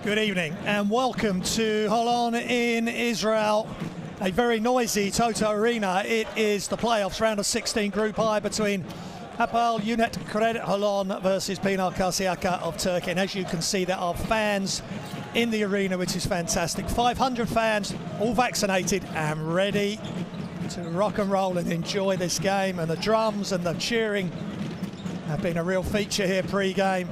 Good evening and welcome to Holon in Israel. A very noisy Toto Arena. It is the playoffs, round of 16 Group I between Hapoel Unet-Credit Holon versus Pinar Karsiyaka of Turkey. And as you can see, there are fans in the arena, which is fantastic. 500 fans, all vaccinated and ready to rock and roll and enjoy this game. And the drums and the cheering have been a real feature here pre-game.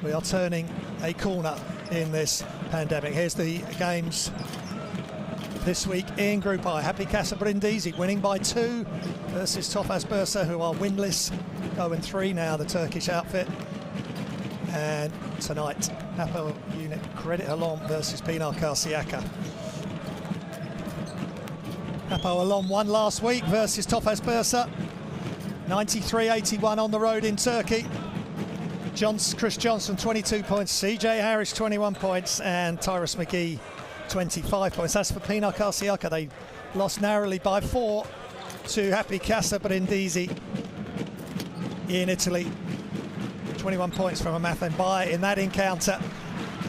We are turning a corner in this pandemic. Here's the games this week in Group I. Happy Casa Brindisi winning by 2 versus Tofaş Bursa, who are winless, 0-3 now, the Turkish outfit. And tonight, Hapoel Unet-Credit Holon versus Pinar Karsiyaka. Hapoel Holon won last week versus Tofaş Bursa, 93-81 on the road in Turkey. Chris Johnson 22 points, CJ Harris 21 points, and Tyrus McGee 25 points. As for Pinar Karsiyaka, they lost narrowly by 4 to Happy Casa Brindisi in Italy. 21 points from Amathan Bai in that encounter.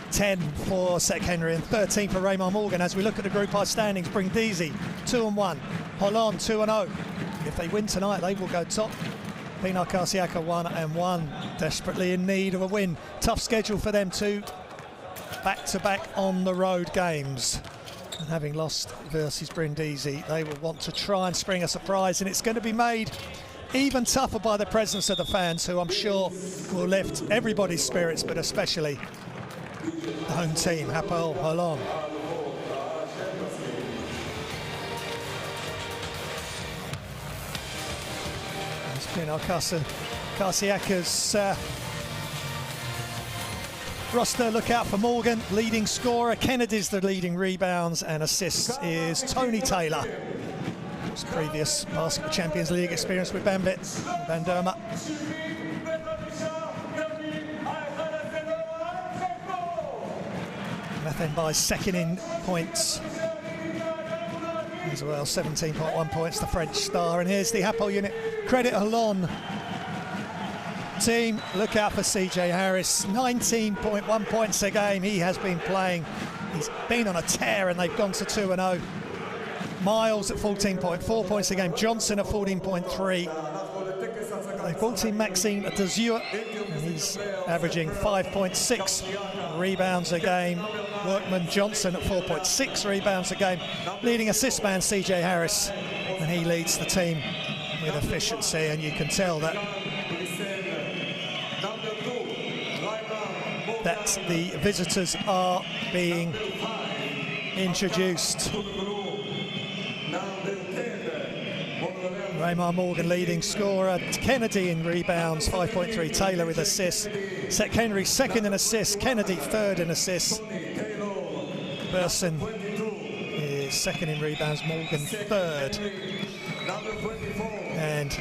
10 for Sek Henry and 13 for Raymond Morgan. As we look at the Group I standings, Brindisi 2-1, Holon 2-0. If they win tonight, they will go top. Pinar Karsiyaka 1-1, desperately in need of a win. Tough schedule for them too, back-to-back on the road games. And having lost versus Brindisi, they will want to try and spring a surprise, and it's going to be made even tougher by the presence of the fans, who I'm sure will lift everybody's spirits, but especially the home team, Hapoel Holon. Pinar Karsiyaka's roster. Look out for Morgan, leading scorer. Kennedy's the leading rebounds, and assists is Tony Taylor. His previous Basketball Champions League experience with Bandoma. Amathan Bai's second in points as well, 17.1 points, the French star. And here's the Hapoel Unet-Credit Holon team. Look out for CJ Harris, 19.1 points a game. He has been playing, he's been on a tear, and they've gone to 2-0. Miles at 14.4 points a game, Johnson at 14.3. They've brought in Maxime Dezure, and he's averaging 5.6 rebounds a game. Workman Johnson at 4.6 rebounds a game. Leading assist man CJ Harris, and he leads the team with efficiency, and you can tell that the visitors are being introduced. Raymond Morgan leading scorer, Kennedy in rebounds, 5.3, Taylor with assists, Sek Henry second in assists, Kennedy third in assists, Burson is second in rebounds, Morgan third. And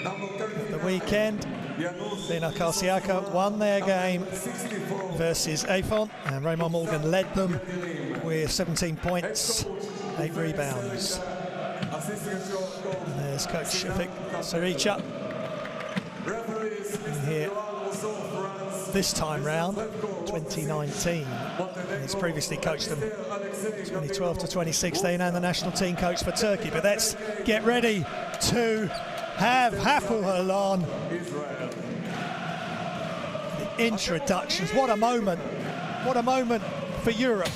at the weekend, Pinar Karsiyaka won their game versus Afon, and Raymond Morgan led them with 17 points, 8 rebounds. And there's Coach Shafik Saricha in here this time round, 2019. And he's previously coached them 2012 to 2016 and the national team coach for Turkey. But let's get ready to have Hapoel Holon. The introductions, what a moment for Europe,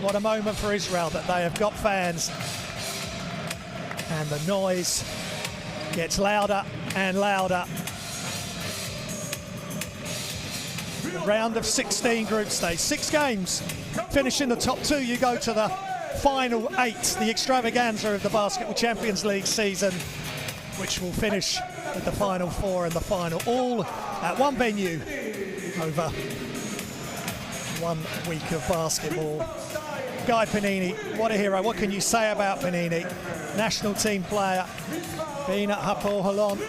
what a moment for Israel that they have got fans. And the noise gets louder and louder. The round of 16 group stage, 6 games. Finish in the top 2, you go to the final 8, the extravaganza of the Basketball Champions League season, which will finish with the final 4 and the final, all at one venue over 1 week of basketball. Guy Panini, what a hero. What can you say about Panini? National team player, been at Hapoel Holon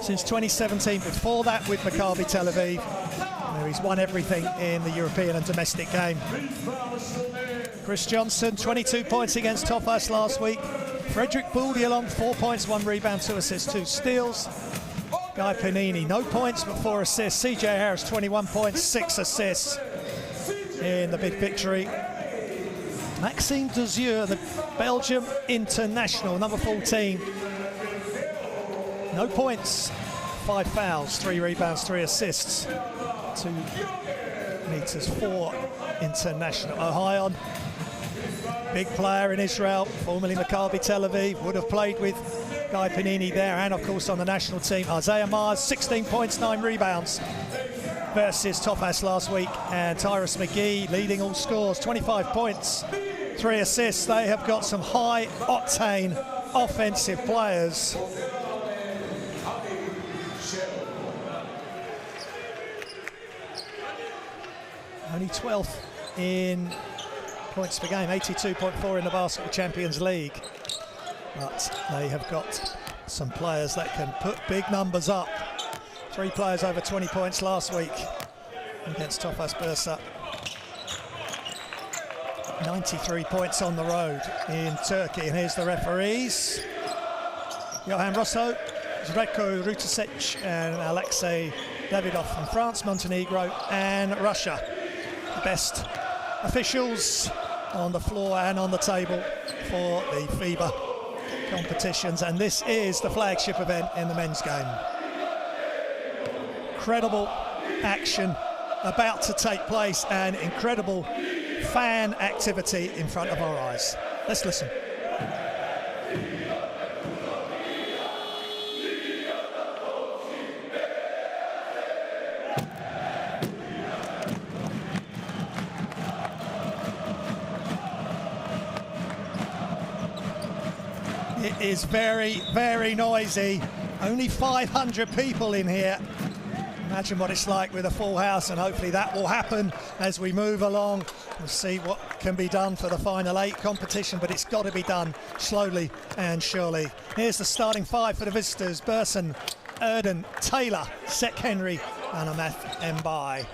since 2017. Before that with Maccabi Tel Aviv, where he's won everything in the European and domestic game. Chris Johnson, 22 points against Tofaş last week. Frederick Boudialon, 4 points, 1 rebound, 2 assists, 2 steals. Guy Panini, no points but 4 assists. CJ Harris, 21 points, 6 assists in the big victory. Maxime Desieux, the Belgium international, number 14. No points, 5 fouls, 3 rebounds, 3 assists. 2 meters 4 international. Ohio, big player in Israel, formerly Maccabi Tel Aviv, would have played with Guy Panini there, and of course on the national team. Isaiah Myers, 16 points, 9 rebounds versus Tofas last week, and Tyrus McGee leading all scores, 25 points, 3 assists. They have got some high-octane offensive players. Only 12th in points per game, 82.4 in the Basketball Champions League. But they have got some players that can put big numbers up. 3 players over 20 points last week against Tofas Bursa. 93 points on the road in Turkey. And here's the referees. Johan Rosso, Zreko Rutasec and Alexei Davidov from France, Montenegro and Russia. The best officials on the floor and on the table for the FIBA competitions, and this is the flagship event in the men's game. Incredible action about to take place and incredible fan activity in front of our eyes. Let's listen. It is very, very noisy. Only 500 people in here. Imagine what it's like with a full house, and hopefully that will happen as we move along. We'll see what can be done for the final 8 competition, but it's got to be done slowly and surely. Here's the starting 5 for the visitors. Burson, Erden, Taylor, Sek Henry and Amath Mbai.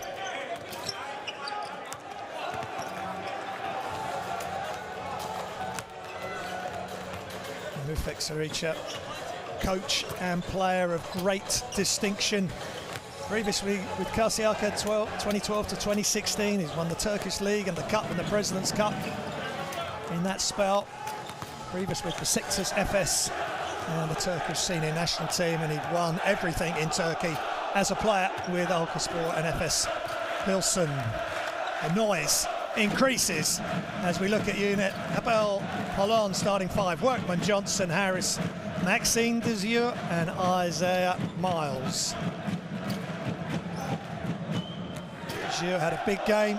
Mufek Saricha, coach and player of great distinction. Previously with Karsiyaka 2012 to 2016, he's won the Turkish League and the Cup and the President's Cup in that spell. Previous with the Sixers FS and the Turkish senior national team, and he'd won everything in Turkey as a player with Alkaspor and FS Pilsen. The noise increases as we look at unit. Hapoel Holon starting 5. Workman, Johnson, Harris, Maxime Desieux and Isaiah Miles. Desieux had a big game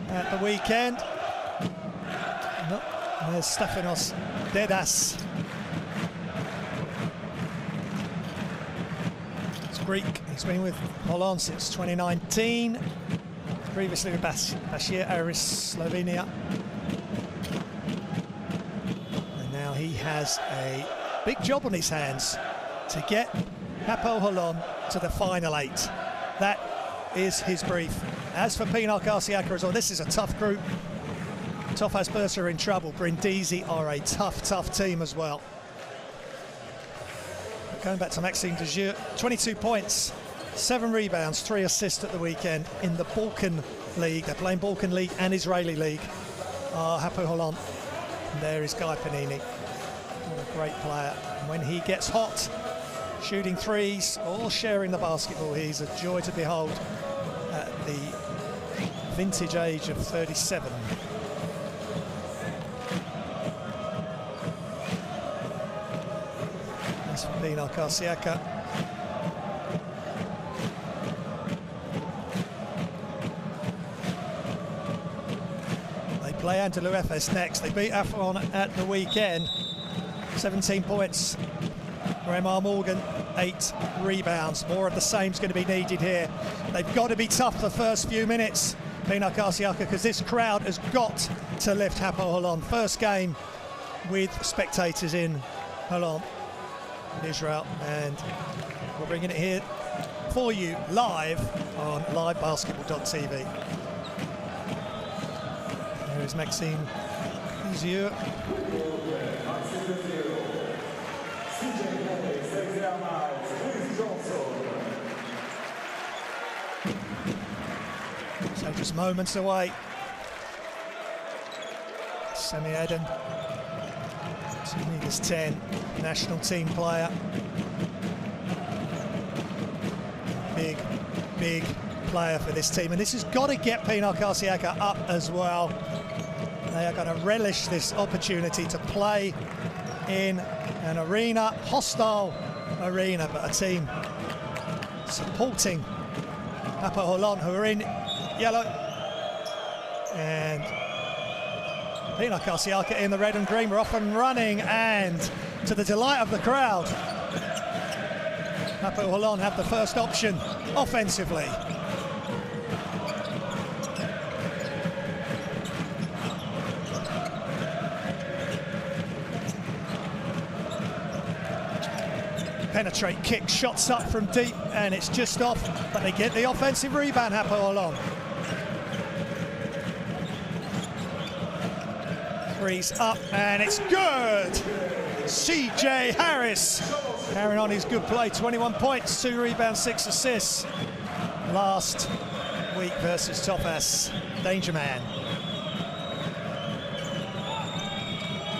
at the weekend. There's Stefanos Dedas. It's Greek. He's been with Holon since 2019. Previously with Bashir Aris, Slovenia. And now he has a big job on his hands to get Hapoel Holon to the final 8. That is his brief. As for Pinar Karsiyaka as well, this is a tough group. Tofas Bursa are in trouble. Brindisi are a tough team as well. But going back to Maxime Desieux, 22 points. 7 rebounds, 3 assists at the weekend in the Balkan League. They're playing Balkan League and Israeli League. Hapoel Holon. And there is Guy Panini. What a great player. And when he gets hot, shooting threes or sharing the basketball, he's a joy to behold at the vintage age of 37. That's for Pinar Karsiyaka. Play Anadolu Efes next. They beat Afron at the weekend. 17 points for Emar Morgan, 8 rebounds. More of the same is going to be needed here. They've got to be tough the first few minutes, Pinar Karsiyaka, because this crowd has got to lift Hapoel Holon. First game with spectators in Holon, Israel, and we're bringing it here for you live on livebasketball.tv. Here's Maxime Desieux. So just moments away. Semi Eden, 2'10", national team player. Big player for this team, and this has got to get Pinar Karsiyaka up as well. They are going to relish this opportunity to play in an arena, hostile arena, but a team supporting Hapoel Holon, who are in yellow, and Pinar Karsiyaka in the red and green. We're off and running, and to the delight of the crowd, Hapoel Holon have the first option offensively. Penetrate kick, shots up from deep, and it's just off, but they get the offensive rebound, Hapoel Holon. Three's up, and it's good! CJ Harris carrying on his good play, 21 points, 2 rebounds, 6 assists. Last week versus Tofas, Danger Man.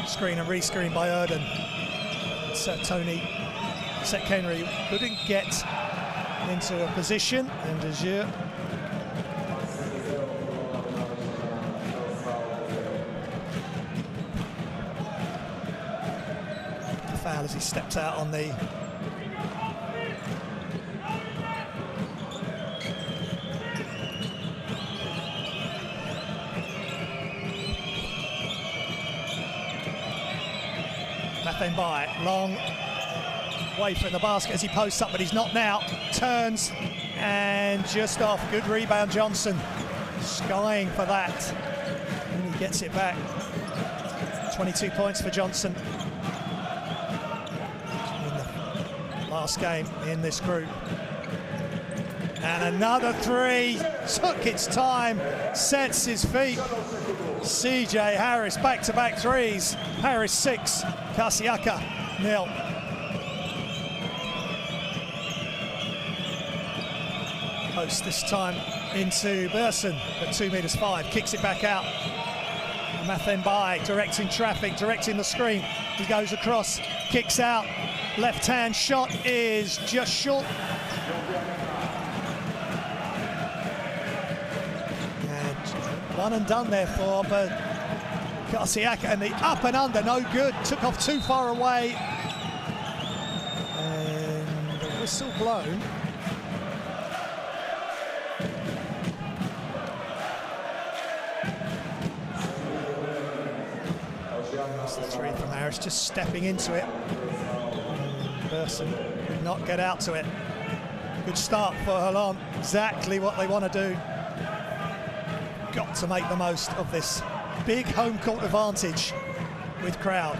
Screen and rescreen by Erden. So Tony Sekhenry couldn't get into a position, and Desir the foul as he steps out on the Nothing by long way from the basket as he posts up, but he's not now. Turns and just off. Good rebound, Johnson. Skying for that. And he gets it back. 22 points for Johnson in the last game in this group. And another three. Took its time. Sets his feet. CJ Harris, back-to-back threes. Harris 6, Karsiyaka 0. Post this time into Burson at 2'5", kicks it back out. Mathenbai directing traffic, directing the screen. He goes across, kicks out. Left-hand shot is just short. And one and done there for Karsiyaka, and the up and under, no good. Took off too far away. And the whistle blown. That's the three from Harris, just stepping into it. Burson could not get out to it. Good start for Holon. Exactly what they want to do. Got to make the most of this big home court advantage with crowd.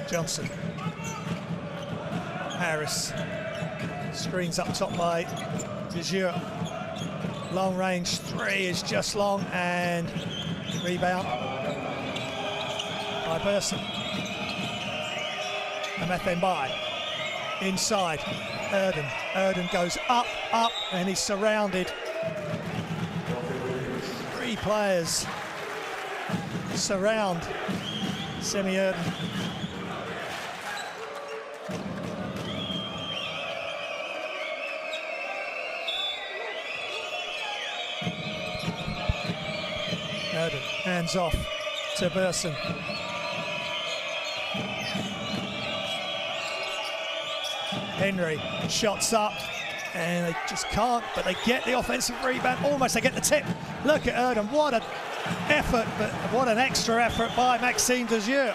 Johnson. Harris. Screens up top by Desir. Long range three is just long, and rebound by Burson. And Mathenbai inside. Erden. Erden goes up, and he's surrounded. 3 players surround Semi Erden. Erden, hands off to Burson. Henry, shots up, and they just can't, but they get the offensive rebound. Almost, they get the tip. Look at Erden, what an effort, but what an extra effort by Maxime Desir.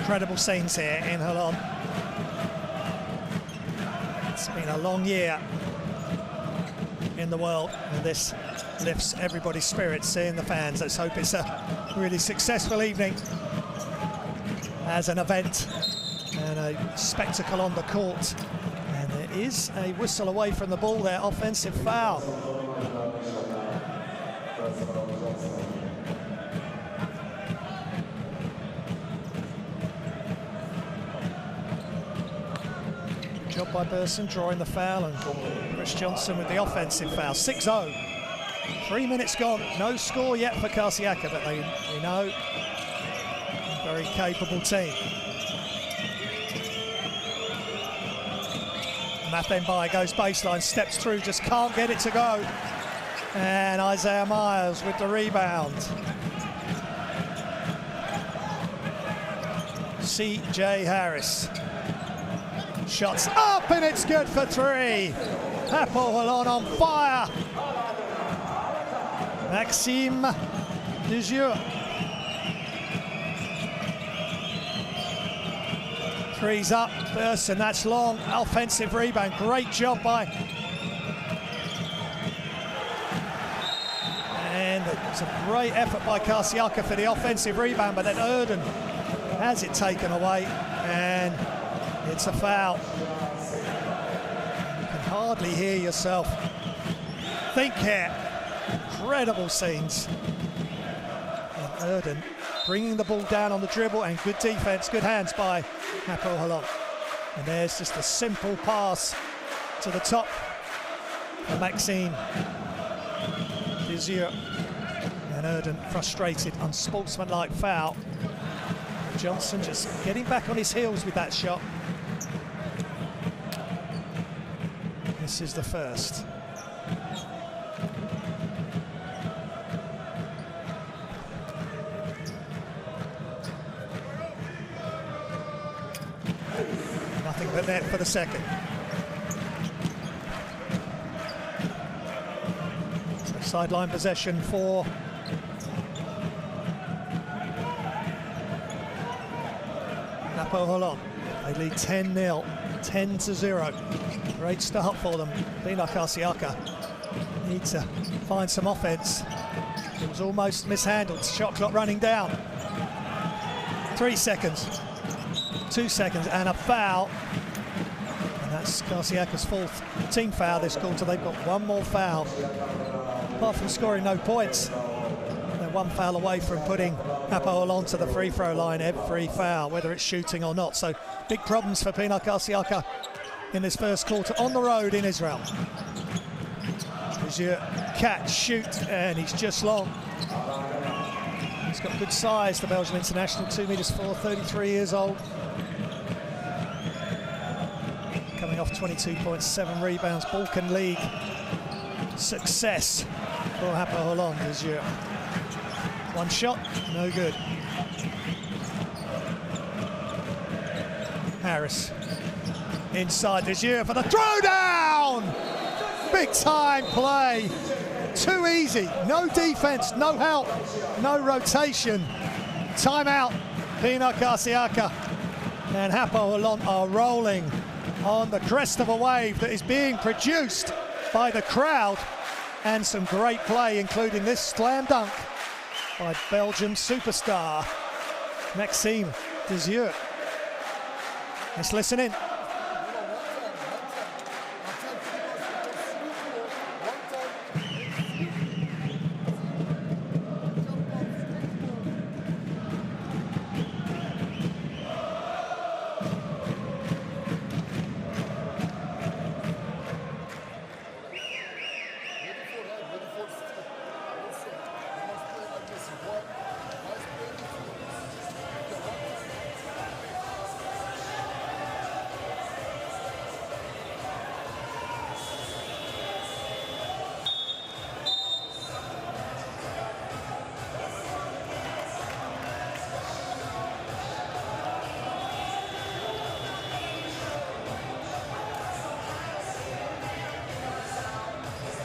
Incredible scenes here in Holon. It's been a long year in the world, and this lifts everybody's spirits, seeing the fans. Let's hope it's a really successful evening as an event. and a spectacle on the court. And there is a whistle away from the ball there, offensive foul. Good job by Burson drawing the foul, and Chris Johnson with the offensive foul. 6-0. 3 minutes gone. No score yet for Karsiyaka, but they know a very capable team. Mathembai goes baseline, steps through, just can't get it to go. And Isaiah Miles with the rebound. CJ Harris. Shots up, and it's good for three. Hapoel Holon on fire. Maxime Desjeux. Three's up, Burson, that's long. Offensive rebound, great job by. And it's a great effort by Karsiyaka for the offensive rebound, but then Erden has it taken away, and it's a foul. You can hardly hear yourself think here. Incredible scenes. And Erden bringing the ball down on the dribble, and good defense, good hands by Hapoel Holon. And there's just a simple pass to the top for Maxime Desjeux. And Erden frustrated, unsportsmanlike foul. Johnson just getting back on his heels with that shot. This is the first. Nothing but net for the second. So sideline possession for Hapoel Holon. They lead 10-0, 10-0. Great start for them. Pinar Karsiyaka need to find some offense. It was almost mishandled. Shot clock running down. 3 seconds. 2 seconds and a foul. And that's Karsiyaka's fourth team foul this quarter. They've got one more foul. Apart from scoring no points, they're one foul away from putting Hapoel Holon to the free throw line every foul, whether it's shooting or not. So big problems for Pinar Karsiyaka in this first quarter on the road in Israel. Desjeux, catch, shoot, and he's just long. He's got good size, the Belgian international, 2'4", 33 years old. Coming off 22.7 rebounds, Balkan League success for Hapoel Holon. Desjeux. One shot, no good. Harris inside Desjeux for the throwdown! Big time play. Too easy. No defense, no help, no rotation. Timeout. Pinar Karsiyaka and Hapoel Holon are rolling on the crest of a wave that is being produced by the crowd, and some great play, including this slam dunk by Belgium superstar Maxime Desjeux. Let's listen in.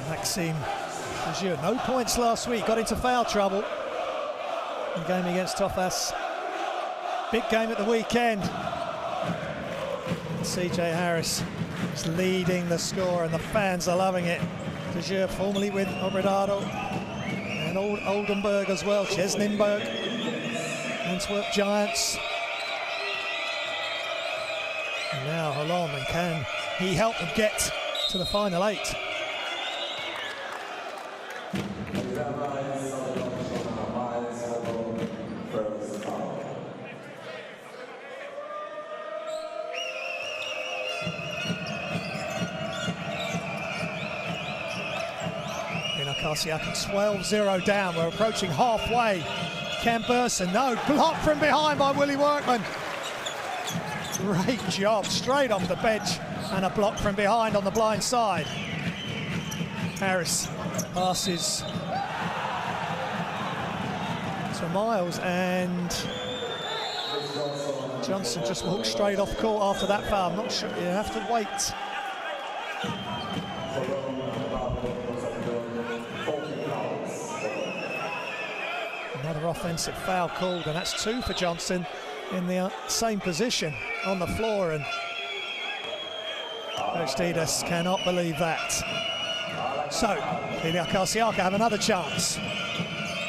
Maxime Desjeux, no points last week, got into foul trouble in the game against Tofas. Big game at the weekend. CJ Harris is leading the score, and the fans are loving it. Desjeux formerly with Obradado and Oldenburg as well, Chesnimberg, Antwerp Giants. And now Holon, and can he help them get to the final 8? Pinar Karsiyaka 12-0 down. We're approaching halfway. Ken Burson, no, block from behind by Willie Workman. Great job, straight off the bench, and a block from behind on the blind side. Harris passes to Miles, and Johnson just walked straight off court after that foul. I'm not sure, you have to wait. Another offensive foul called, and that's 2 for Johnson in the same position on the floor, and Coach Didas cannot believe that. So, Pinar Karsiyaka have another chance.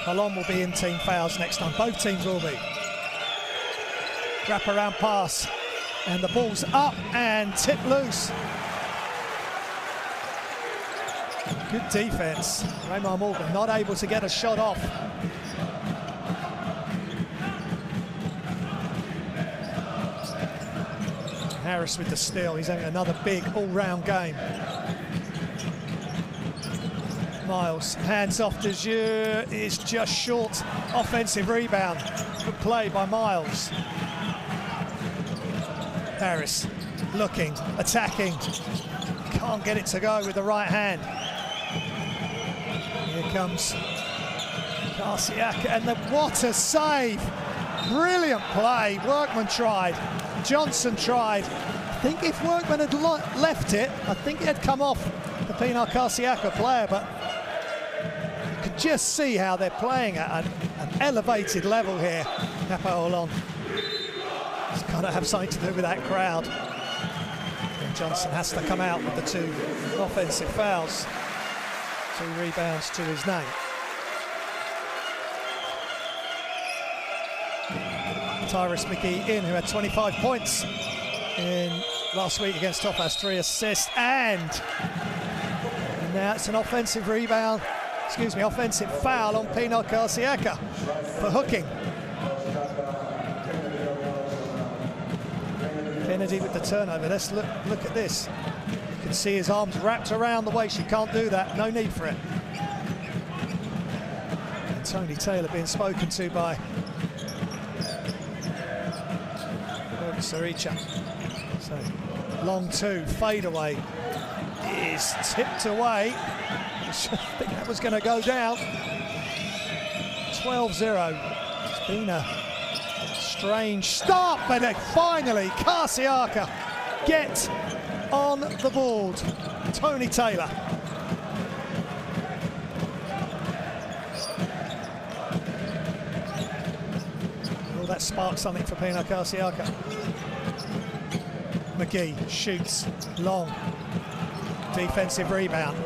Holon will be in team fouls next time. Both teams will be. Wrap around pass, and the ball's up and tipped loose. Good defense. Raymar Morgan not able to get a shot off. Harris with the steal. He's having another big all-round game. Miles, hands off de jeu, is just short. Offensive rebound. Good play by Miles. Harris looking, attacking. Can't get it to go with the right hand. Here comes Karsiyaka, and what a save! Brilliant play. Workman tried. Johnson tried. I think if Workman had left it, I think it had come off the Pinar Karsiyaka player, but you could just see how they're playing at an elevated level here. Hapoel Holon. It's got to have something to do with that crowd. And Johnson has to come out with the 2 offensive fouls. 2 rebounds to his name. Tyrus McGee in, who had 25 points in last week against Topaz, 3 assists, and now it's an offensive rebound, offensive foul on Pinar Karsiyaka for hooking. Kennedy with the turnover. Let's look at this. You can see his arms wrapped around the waist. You can't do that, no need for it. And Tony Taylor being spoken to by Saricha. So long 2, fade away is tipped away. I think that was going to go down. 12-0. It's been a strange start, but then finally Karsiyaka get on the board. Tony Taylor. Will that spark something for Pinar Karsiyaka? McGee shoots long. Defensive rebound.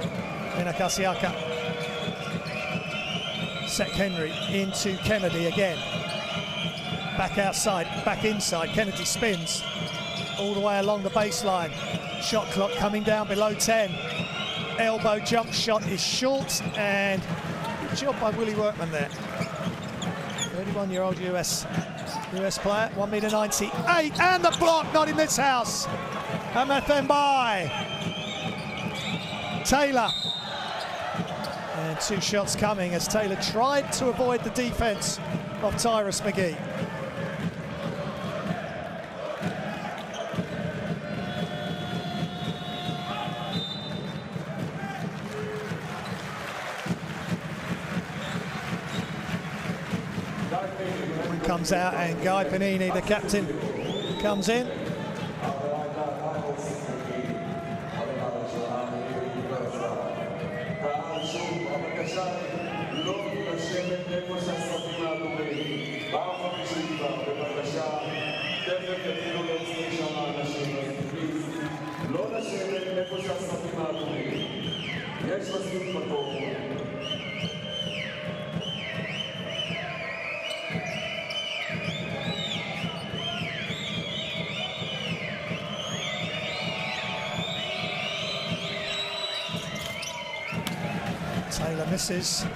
Pinar Karsiyaka. Sek Henry into Kennedy again. Back outside, back inside. Kennedy spins all the way along the baseline. Shot clock coming down below 10. Elbow jump shot is short, and good job by Willie Workman there. 31-year-old US player, 1m98, and the block, not in this house. MFN by Taylor. And 2 shots coming as Taylor tried to avoid the defense of Tyrus McGee. Comes out, and Guy Panini, the captain, comes in. misses.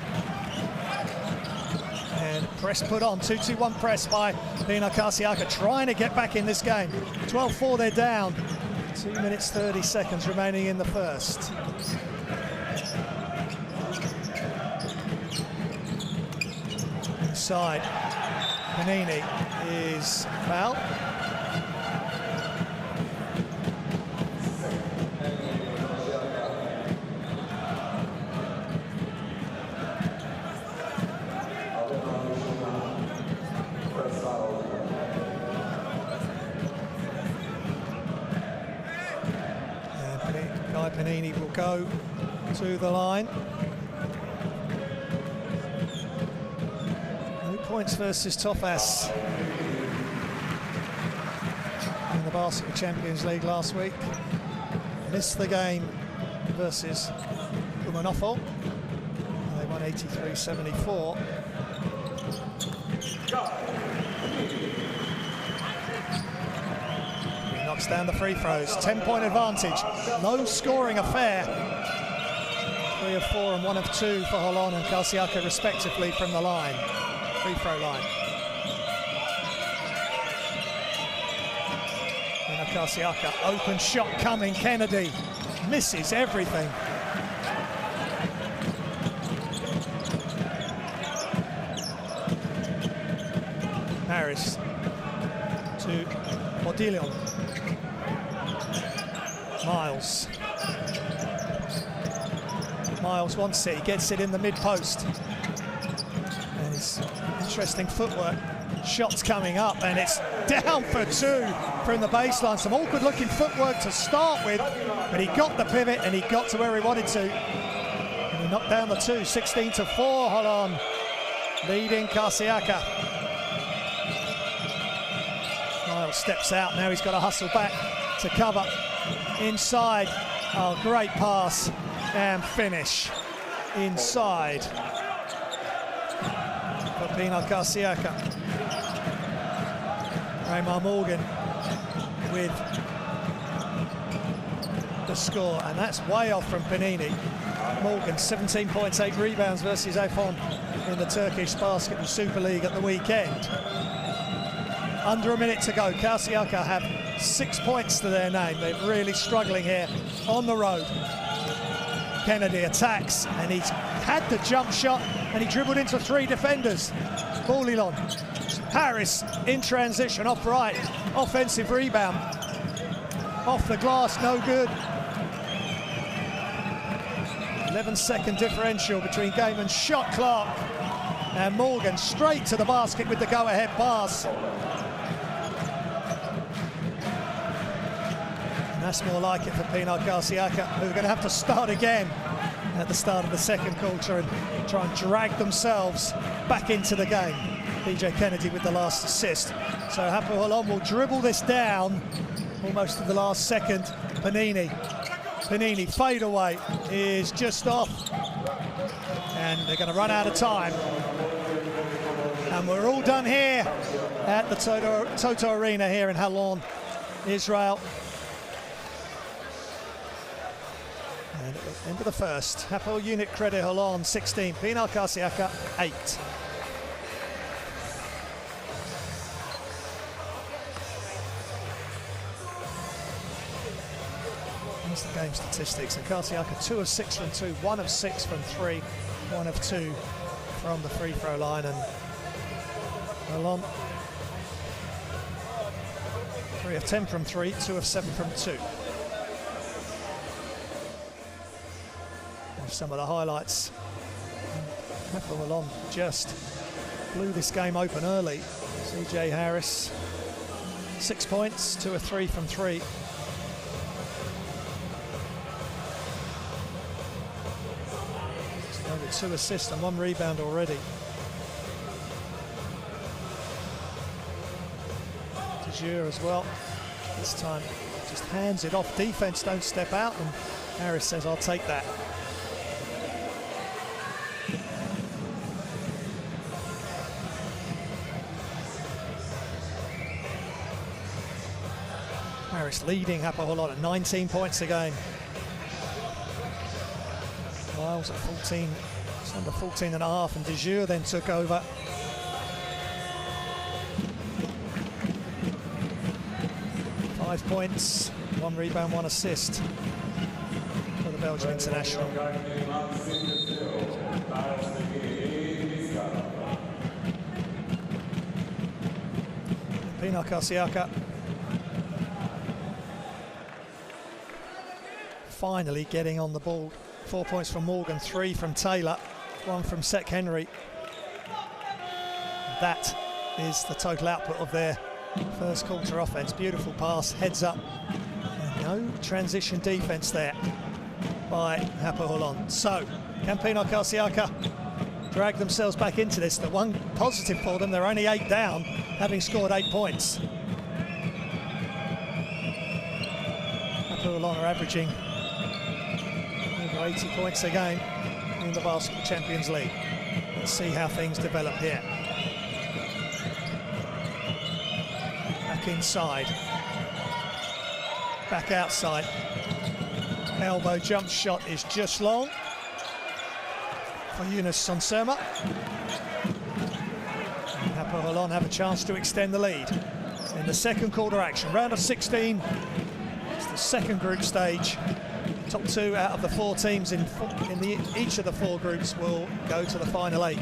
And press put on, 2-2-1 press by Pinar Karsiyaka, trying to get back in this game. 12-4 they're down. 2 minutes 30 seconds remaining in the first. Inside, Panini is fouled. Panini will go to the line. No points versus Tofas in the Basketball Champions League last week. Missed the game versus Umanofo. They won 83-74. Knocks down the free throws, 10-point advantage, low scoring affair. 3 of 4 and 1 of 2 for Holon and Karsiyaka respectively from the line, free throw line. Pinar Karsiyaka, open shot coming, Kennedy misses everything. Harris to Odilion. Miles wants it, he gets it in the mid-post. And it's interesting footwork. Shots coming up, and it's down for 2 from the baseline. Some awkward-looking footwork to start with, but he got the pivot and he got to where he wanted to. And he knocked down the 2, 16-4, Holon leading Karsiyaka. Miles steps out, now he's got to hustle back to cover. Inside, oh, great pass and finish inside for Pinar Karsiyaka. Raymar Morgan with the score, and that's way off from Panini. Morgan, 17 points, 8 rebounds versus Afon in the Turkish Basketball Super League at the weekend. Under a minute to go. Karsiyaka have 6 points to their name. They're really struggling here on the road. Kennedy attacks, and he's had the jump shot, and he dribbled into 3 defenders. Boulilon. Harris in transition, off right. Offensive rebound. Off the glass, no good. 11-second differential between game and shot clock. And Morgan straight to the basket with the go-ahead pass. And that's more like it for Pinar Karsiyaka, who are going to have to start again at the start of the second quarter and try and drag themselves back into the game. PJ Kennedy with the last assist. So Hapoel Holon will dribble this down almost to the last second. Panini fade away is just off, and they're going to run out of time. And we're all done here at the Toto Arena here in Holon, Israel. And at the end of the first, Hapoel Unet-Credit Holon 16, Pinar Karsiyaka 8. Here's the game statistics. And Karsiyaka 2 of 6 from 2, 1 of 6 from 3, 1 of 2 from the free throw line, and Holon 3 of 10 from 3, 2 of 7 from 2. And some of the highlights. Hapoel Holon just blew this game open early. CJ Harris, 6 points, 2 of 3 from 3. So 2 assists and 1 rebound already. Tajir as well. This time just hands it off. Defense don't step out, and Harris says, I'll take that. Harris leading Hapoel Holon at 19 points a game. Miles at 14 It's under 14.5, and De Jure then took over. 5 points, 1 rebound, 1 assist for the Belgian international. Pinar Karsiyaka finally getting on the ball. 4 points from Morgan, 3 from Taylor, 1 from Sek Henry. That is the total output of their first quarter offense. Beautiful pass, heads up, and no transition defense there by Hapoel Holon. So, can Pinar Karsiyaka drag themselves back into this? The one positive for them, they're only 8 down, having scored 8 points. Hapoel Holon are averaging over 80 points a game in the Basketball Champions League. Let's see how things develop here. Back inside, back outside. Elbow jump shot is just long for Yunus Sonsema. Hapoel Holon have a chance to extend the lead in the second quarter action. Round of 16, it's the second group stage. Top 2 out of the 4 teams in each of the 4 groups will go to the final 8.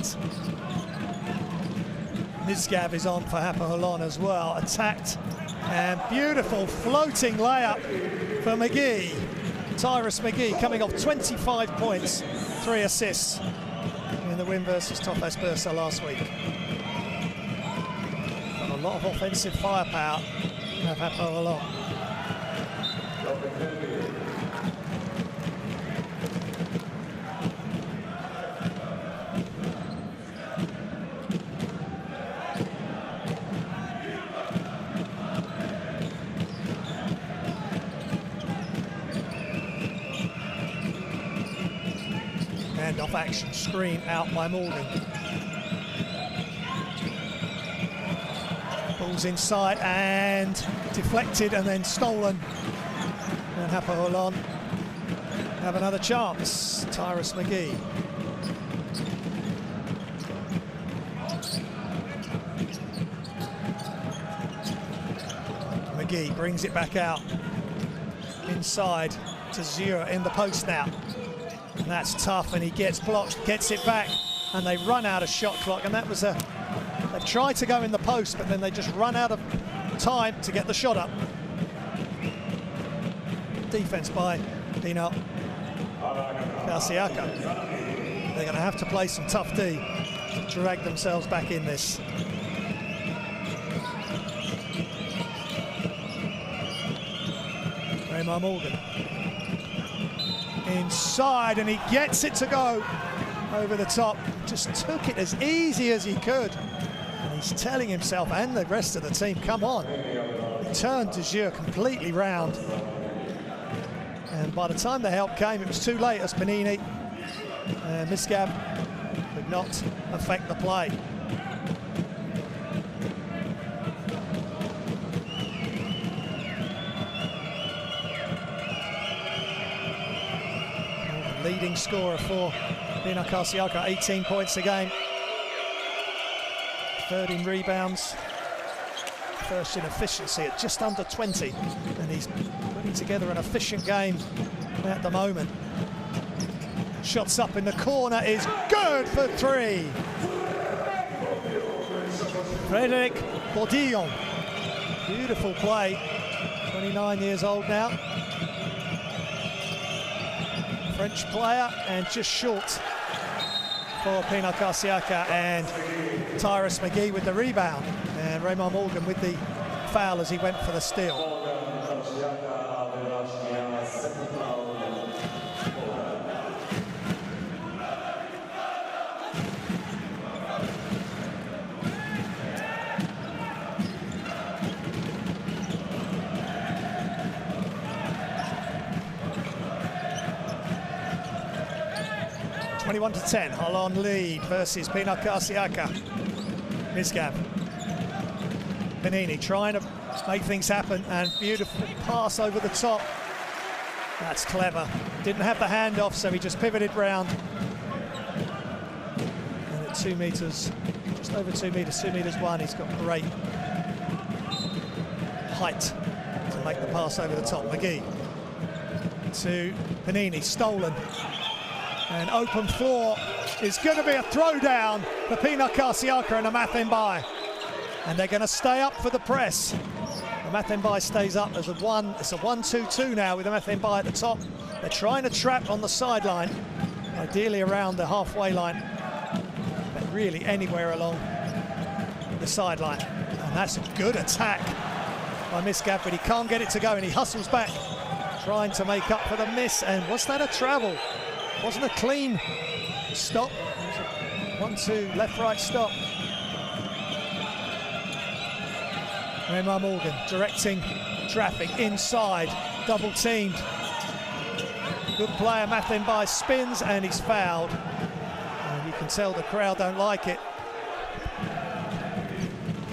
Misgav is on for Hapoel Holon as well. Attacked, and beautiful floating layup for McGee. Tyrus McGee coming off 25 points, 3 assists in the win versus Tofas Bursa last week. Got a lot of offensive firepower of Hapoel Holon. Off action, screen out by Morgan. Ball's inside and deflected and then stolen. And Hapoel Holon have another chance. Tyrus McGee. McGee brings it back out. Inside to Zura in the post now. And that's tough, and he gets blocked, gets it back, and they run out of shot clock. And that was they've tried to go in the post, but then they just run out of time to get the shot up. Defense by Pinar Karsiyaka. They're going to have to play some tough D to drag themselves back in this. Raymar Morgan. Inside, and he gets it to go over the top. Just took it as easy as he could. And he's telling himself and the rest of the team, come on. He turned De Jure completely round. And by the time the help came, it was too late as Panini. Misgab could not affect the play. Leading scorer for Pinar Karsiyaka, 18 points a game, 3rd in rebounds, 1st in efficiency at just under 20, and he's putting together an efficient game at the moment. Shots up in the corner is good for 3. Frédéric Bourdillon, beautiful play, 29 years old now. French player, and just short for Pinar Karsiyaka, and Tyrus McGee with the rebound, and Raymar Morgan with the foul as he went for the steal. 21-10, Holon lead versus Pinar Karsiyaka. Misgav. Panini trying to make things happen, and beautiful pass over the top. That's clever. Didn't have the handoff, so he just pivoted round. 2 meters, just over 2 meters, 2 meters 1. He's got great height to make the pass over the top. McGee to Panini, stolen. And open floor is going to be a throwdown for Pinar Karsiyaka and Amath Mbaye. And they're going to stay up for the press. Amath Mbaye stays up as it's a 1-2-2 now with Amath Mbaye at the top. They're trying to trap on the sideline, ideally around the halfway line, but really anywhere along the sideline. And that's a good attack by Misgav, but he can't get it to go, and he hustles back, trying to make up for the miss. And was that a travel? Wasn't a clean stop. It was a 1-2 left-right stop. Remar Morgan directing traffic inside, double teamed. Good player, Amath Mbaye spins and he's fouled. And you can tell the crowd don't like it.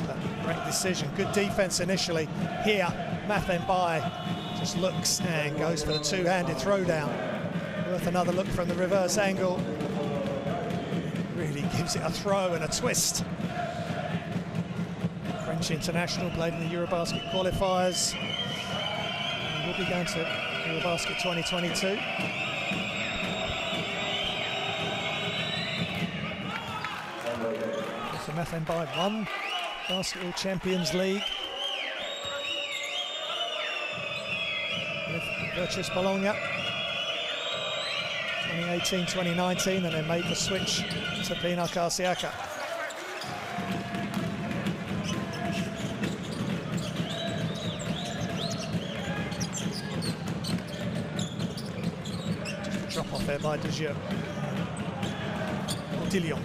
But great decision, good defense initially. Here, Amath Mbaye just looks and goes for the two-handed throwdown. Worth another look from the reverse angle. Really gives it a throw and a twist. French international, played in the Eurobasket qualifiers. He will be going to Eurobasket 2022. So Amath Mbaye won Basketball Champions League with Virtus Bologna 2018-2019, and then made the switch to Pinar Karsiyaka. Drop off there by Dejeu. Ordillion.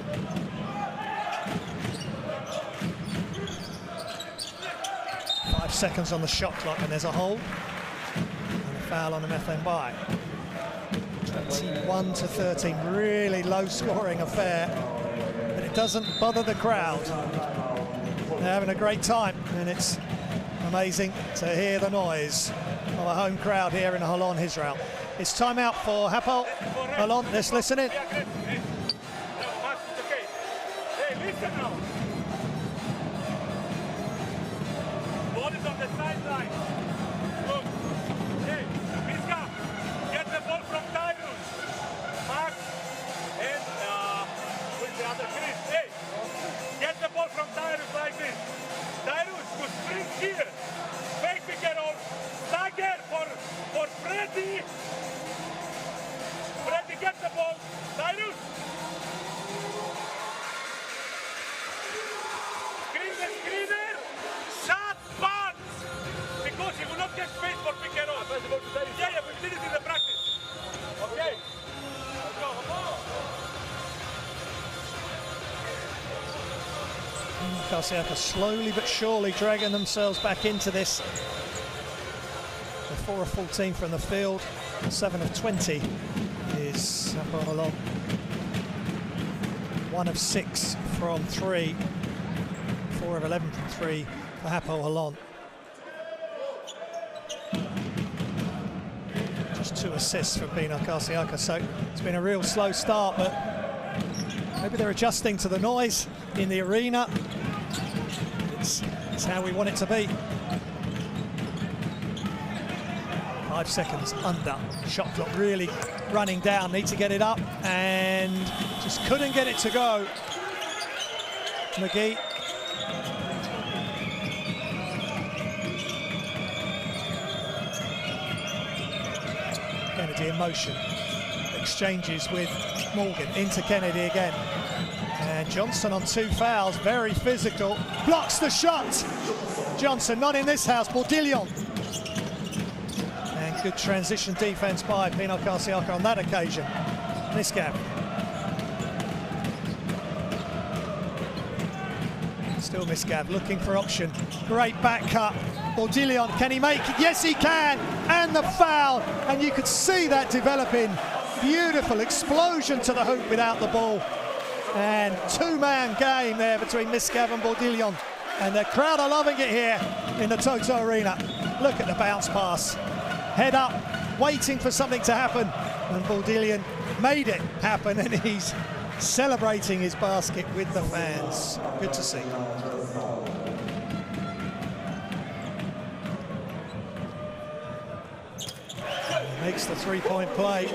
Five seconds on the shot clock, and there's a hold. And a foul on Amath Mbaye. 21-13, really low-scoring affair, but it doesn't bother the crowd. They're having a great time, and it's amazing to hear the noise of a home crowd here in Holon, Israel. It's time out for Hapoel Holon. Let's listen in. Hey, listen now. Ball is on the sideline. Look. Hey, Miska, get the ball from Tyrus. Max and with the other Chris. Hey, get the ball from Tyrus like this. Tyrus to spring here. Fake pick and roll. Stagger for Freddy. Freddy, get the ball. Tyrus. Screener. Shot pass. Because he will not get space for pick and roll. Yeah, we did it in the practice. Okay. Let's go. Karsiyaka slowly but surely dragging themselves back into this. They're 4 of 14 from the field, 7 of 20 is Hapoel Holon. 1 of 6 from 3, 4 of 11 from 3 for Hapoel Holon. Just 2 assists from Pinar Karsiyaka, so it's been a real slow start, but maybe they're adjusting to the noise in the arena. It's how we want it to be. 5 seconds under. Shot clock really running down. Need to get it up and just couldn't get it to go. McGee. Kennedy in motion. Exchanges with Morgan into Kennedy again. And Johnson on 2 fouls, very physical. Blocks the shot. Johnson not in this house. Ordillion. And good transition defense by Pinar Karsiyaka on that occasion. Misgav. Still Misgav looking for option. Great back cut. Ordillion, can he make it? Yes, he can. And the foul. And you could see that developing. Beautiful explosion to the hoop without the ball. And 2-man game there between Misgav and Ordillion. And the crowd are loving it here in the Toto Arena. Look at the bounce pass. Head up, waiting for something to happen. And Ordillion made it happen, and he's celebrating his basket with the fans. Good to see. Makes the three-point play.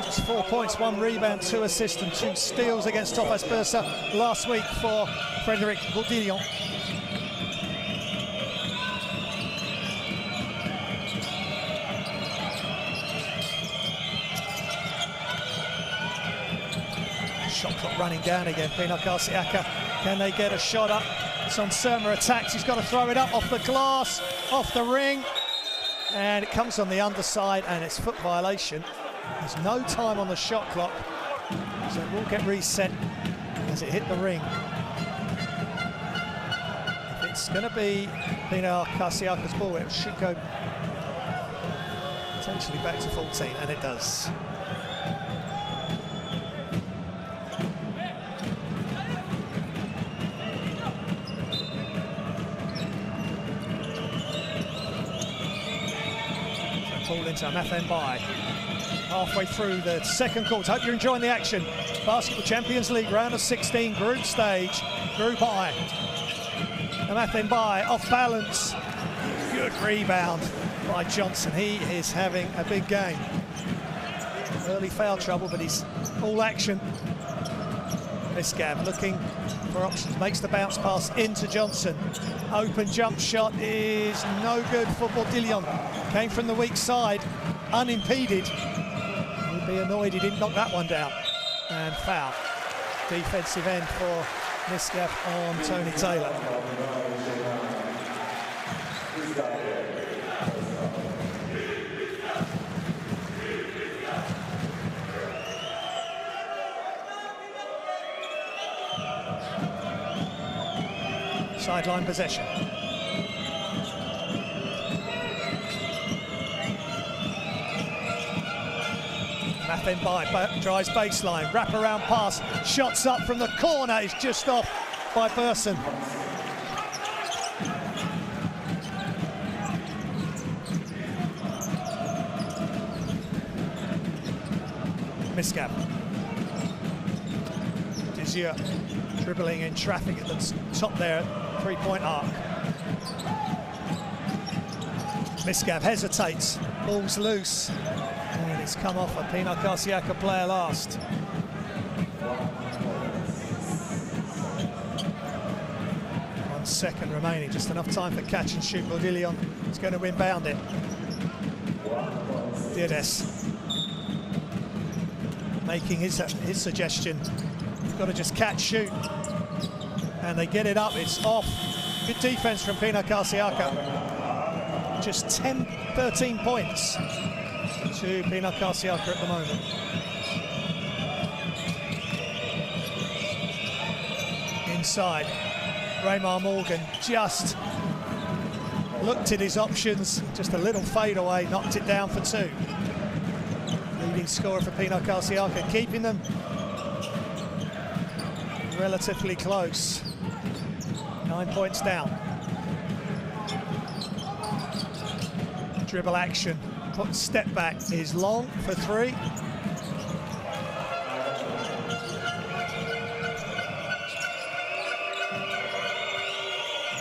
Just 4 points, 1 rebound, 2 assists and 2 steals against Tofas Bursa last week for Frédéric Bourdillon. Shot clock running down again. Pinar Karsiyaka, can they get a shot up? Sonserma attacks, he's got to throw it up off the glass, off the ring. And it comes on the underside and it's foot violation. There's no time on the shot clock, so it will get reset as it hit the ring. If it's going to be Pinar Karsiyaka's ball, it should go potentially back to 14, and it does. Ball into Mathenbai. Halfway through the second quarter. Hope you're enjoying the action. Basketball Champions League round of 16, group stage, Group I. Mathenbai off balance. Good rebound by Johnson. He is having a big game. Early foul trouble, but he's all action. Misgab looking for options. Makes the bounce pass into Johnson. Open jump shot is no good for Bourdillon. Came from the weak side, unimpeded. He'd be annoyed he didn't knock that one down. And foul. Defensive end for Misgab on Tony Taylor. Sideline possession. Mathenbai drives baseline, wraparound pass, shots up from the corner, is just off by Burson. Misgab. Desir dribbling in traffic at the top there, three-point arc. Misgab hesitates, ball's loose. And it's come off a Pinar Karsiyaka player last. 1 second remaining, just enough time for catch and shoot. Bourdillon is going to inbound it. Diedes making his suggestion. You've got to just catch, shoot. And they get it up, it's off. Good defense from Pinar Karsiyaka. Just 13 points to Pinar Karsiyaka at the moment. Inside, Raymar Morgan just looked at his options, just a little fade away, knocked it down for 2. Leading scorer for Pinar Karsiyaka, keeping them relatively close. 9 points down. Dribble action, put step back is long for 3.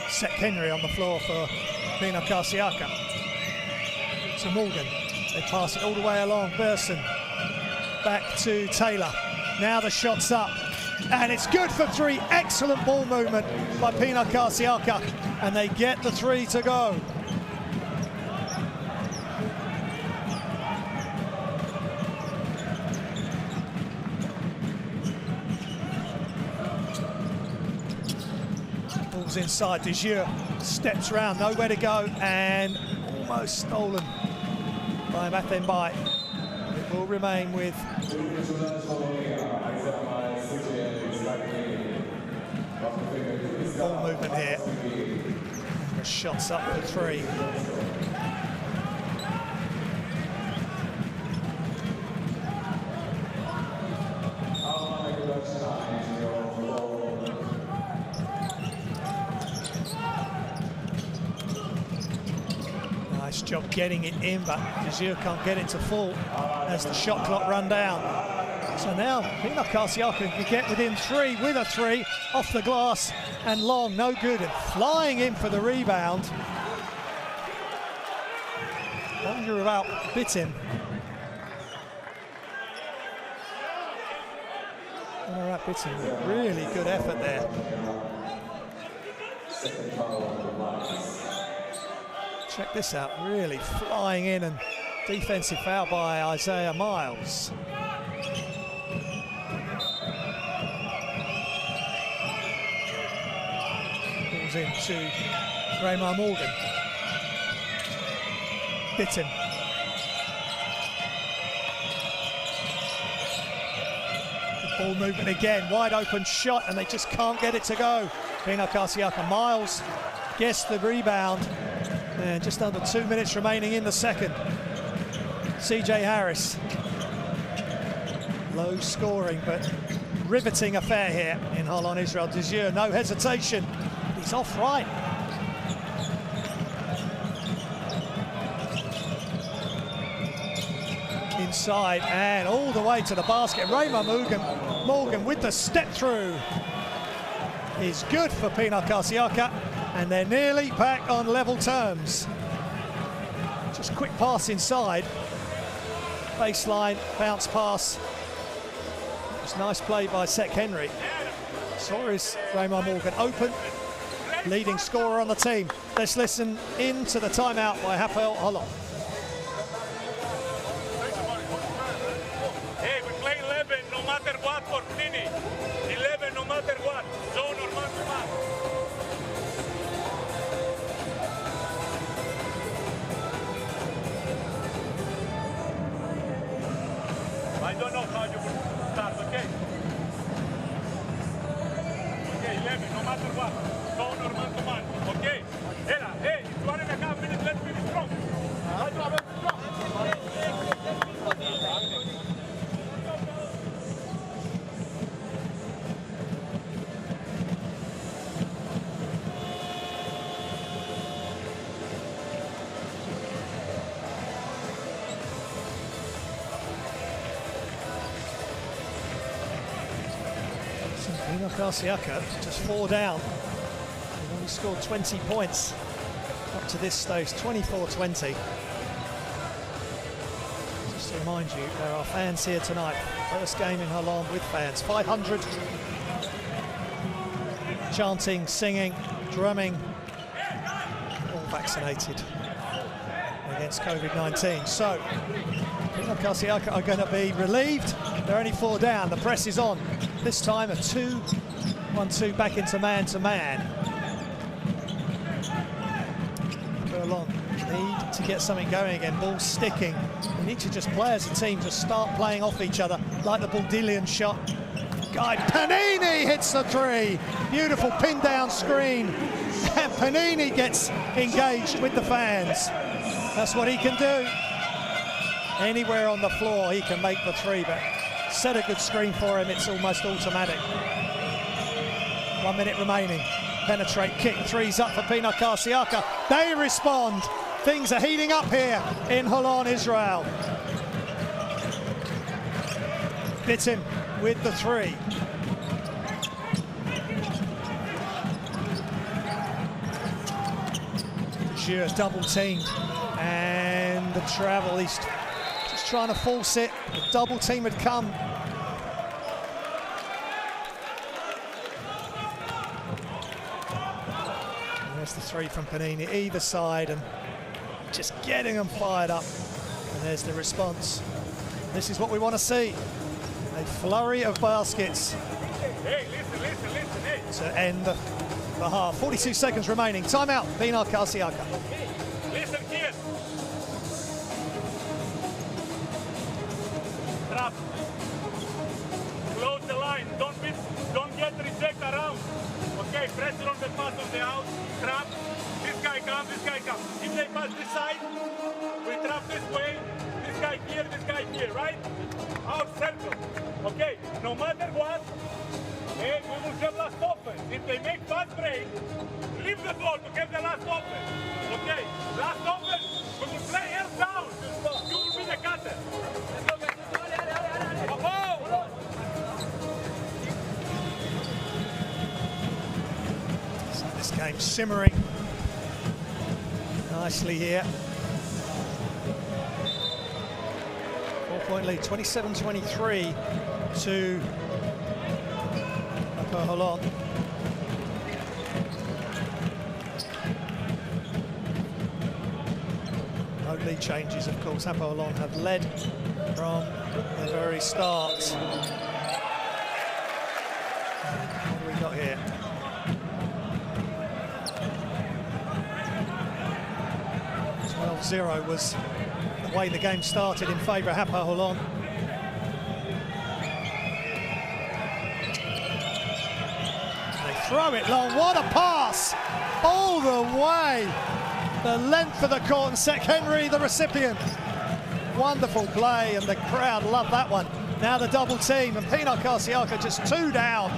Sek Henry on the floor for Pinar Karsiyaka. To Morgan, they pass it all the way along. Burson back to Taylor. Now the shot's up, and it's good for 3. Excellent ball movement by Pinar Karsiyaka, and they get the 3 to go. Ball's inside, Desir steps round, nowhere to go, and almost stolen by Mathenbai. It will remain with ball movement here. The shot's up for 3. Nice job getting it in, but Desir can't get it to fall as the shot clock run down. So now Pinar Karsiyaka can get within 3 with a 3 off the glass, and Long, no good, and flying in for the rebound. Wonder about Bittin. Really good effort there. Check this out, really flying in, and defensive foul by Isaiah Miles. Balls into Raymar Morgan. Bittin. Ball movement again, wide open shot, and they just can't get it to go. Pinar Karsiyaka. Miles gets the rebound, and just under 2 minutes remaining in the second. CJ Harris. Low scoring, but riveting affair here in Holon, Israel. Desir, no hesitation. He's off right. Inside and all the way to the basket. Raymar Morgan with the step through is good for Pinar Karsiyaka, and they're nearly back on level terms. Just quick pass inside. Baseline, bounce pass. It was nice play by Sek Henry. So is Raymar Morgan open, leading scorer on the team. Let's listen into the timeout by Hapoel Holon. Hey, we play 11 no matter what for Pliny. 11 no matter what, zone or man to man. I don't know how you will start, okay? Okay, 11 no matter what, zone or man to man, okay? Hey, it's 1.5 minutes, let's finish strong. Pinar Karsiyaka just 4 down. They've only scored 20 points up to this stage, 24-20. Just to remind you, there are fans here tonight. First game in Holon with fans. 500 chanting, singing, drumming, all vaccinated against COVID-19. So Pinar Karsiyaka are going to be relieved. They're only 4 down. The press is on. This time a 2-1-2 back into man-to-man. Long need to get something going again. Ball sticking. We need to just play as a team, just start playing off each other, like the Baldillion shot. Guy Panini hits the 3. Beautiful pin down screen. And Panini gets engaged with the fans. That's what he can do. Anywhere on the floor he can make the 3, but set a good screen for him, it's almost automatic. 1 minute remaining. Penetrate, kick, 3's up for Pinar Karsiyaka. They respond. Things are heating up here in Holon, Israel. Bittin with the 3. Desir double teamed, and the travel, he's just trying to force it. The double team had come. There's the 3 from Panini, either side, and just getting them fired up. And there's the response. This is what we want to see. A flurry of baskets. Hey, listen, hey. To end the half. 42 seconds remaining. Timeout, Pinar Karsiyaka. Listen here. Trap. Close the line. Don't get reject around. Okay, pressure on the pass on the out. Trap. This guy comes. If they pass this side, we trap this way. This guy here, right? Our circle. Okay, no matter what, hey, we will have last offense. If they make fast break, leave the ball to have the last offense. Okay, last offense, we will play air down. You will be the cutter. So this game simmering nicely here. 4-point lead, 27-23 to Hapoel Holon. No lead changes, of course. Hapoel Holon have led from the very start. What do we got here? 12-0 was the way the game started in favour of Hapoel Holon. They throw it long. What a pass! All the way, the length of the court, and Sek Henry the recipient. Wonderful play, and the crowd loved that one. Now the double team, and Pinar Karsiyaka just 2 down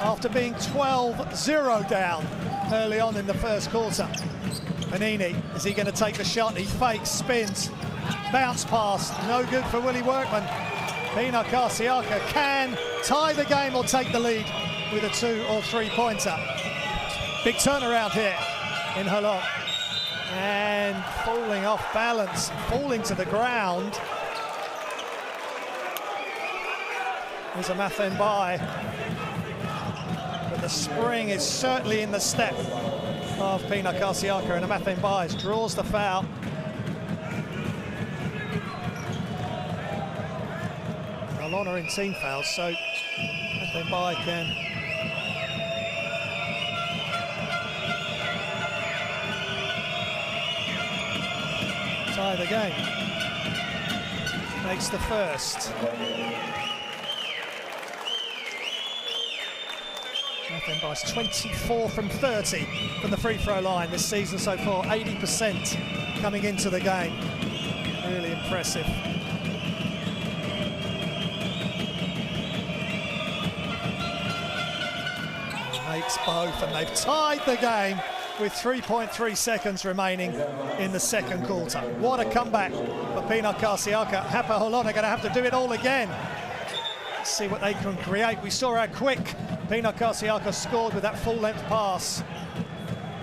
after being 12-0 down early on in the first quarter. Panini, is he going to take the shot? He fakes, spins, bounce pass, no good for Willie Workman. Pinar Karsiyaka can tie the game or take the lead with a 2 or 3 pointer. Big turnaround here in Holon. And falling off balance, falling to the ground. There's a Mathenbai. But the spring is certainly in the step of Pinar Karsiyaka, and Mathenbai draws the foul. Holon are in team fouls, so Mathenbai can tie the game. Makes the first. Mathenbai's 24 from 30 from the free throw line this season so far, 80% coming into the game. Really impressive. Makes both, and they've tied the game with 3.3 seconds remaining in the second quarter. What a comeback for Pinar Karsiyaka. Hapoel Holon are going to have to do it all again. Let's see what they can create. We saw how quick Pinar Karsiyaka scored with that full-length pass.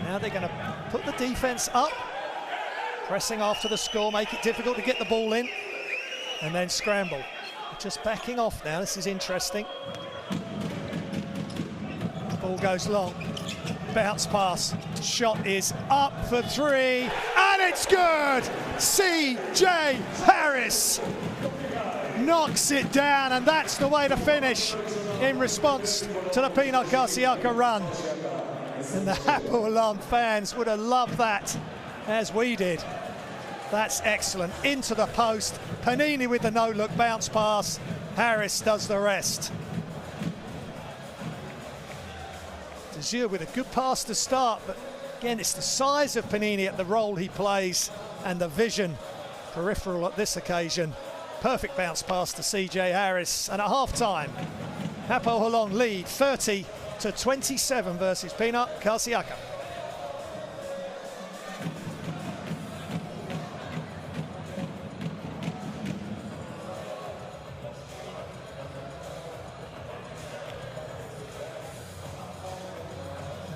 Now they're going to put the defense up, pressing after the score, make it difficult to get the ball in, and then scramble. Just backing off now. This is interesting. The ball goes long. Bounce pass. Shot is up for 3, and it's good! C.J. Harris knocks it down, and that's the way to finish in response to the Pinar Karsiyaka run. And the Hapoel Holon fans would have loved that, as we did. That's excellent. Into the post. Panini with the no-look bounce pass. Harris does the rest. Desir with a good pass to start, but again, it's the size of Panini at the role he plays and the vision, peripheral at this occasion. Perfect bounce pass to C.J. Harris, and at half-time, Hapoel Holon lead 30-27 versus Pinar Karsiyaka.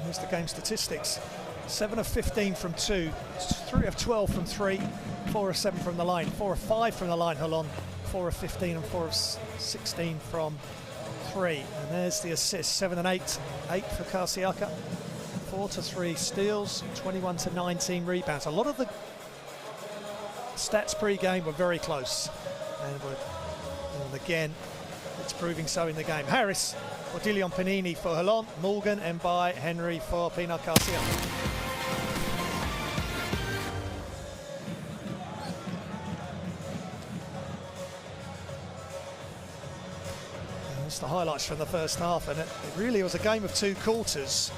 Here's the game statistics. 7 of 15 from 2, 3 of 12 from 3, 4 of 7 from the line, 4 of 5 from the line, Holon, 4 of 15 and 4 of 16 from 3. And there's the assist, 7 and 8, 8 for Karsiyaka, 4 to 3 steals, 21 to 19 rebounds. A lot of the stats pre-game were very close, and again, it's proving so in the game. Harris, Odilion Panini for Holon, Morgan and by Henry for Pinar Karsiyaka. That's the highlights from the first half, and it really was a game of 2 quarters.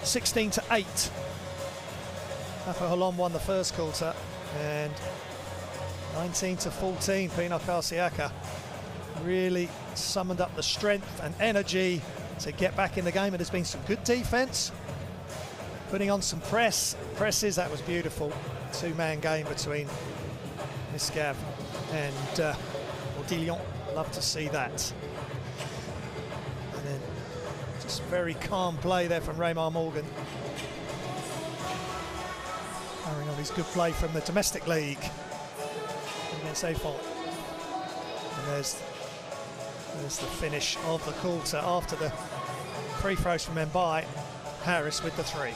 16-8. Hapoel Holon won the first quarter, and 19-14. Pinar Karsiyaka really summoned up the strength and energy to get back in the game, and there's been some good defense, putting on some presses. That was beautiful. 2-man game between Miscav and Odilion. Love to see that. And then Just very calm play there from Raymar Morgan. Carrying on his good play from the domestic league against AFOL. And there's the finish of the quarter after the free throws from Mbaye. Harris with the three.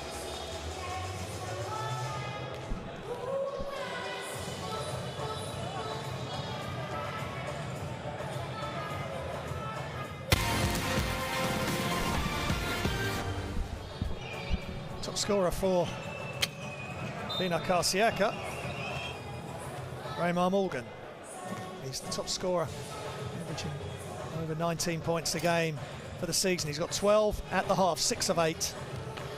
Top scorer for Pinar Karsiyaka, Raymar Morgan. He's the top scorer, averaging over 19 points a game for the season. He's got 12 at the half, 6 of 8.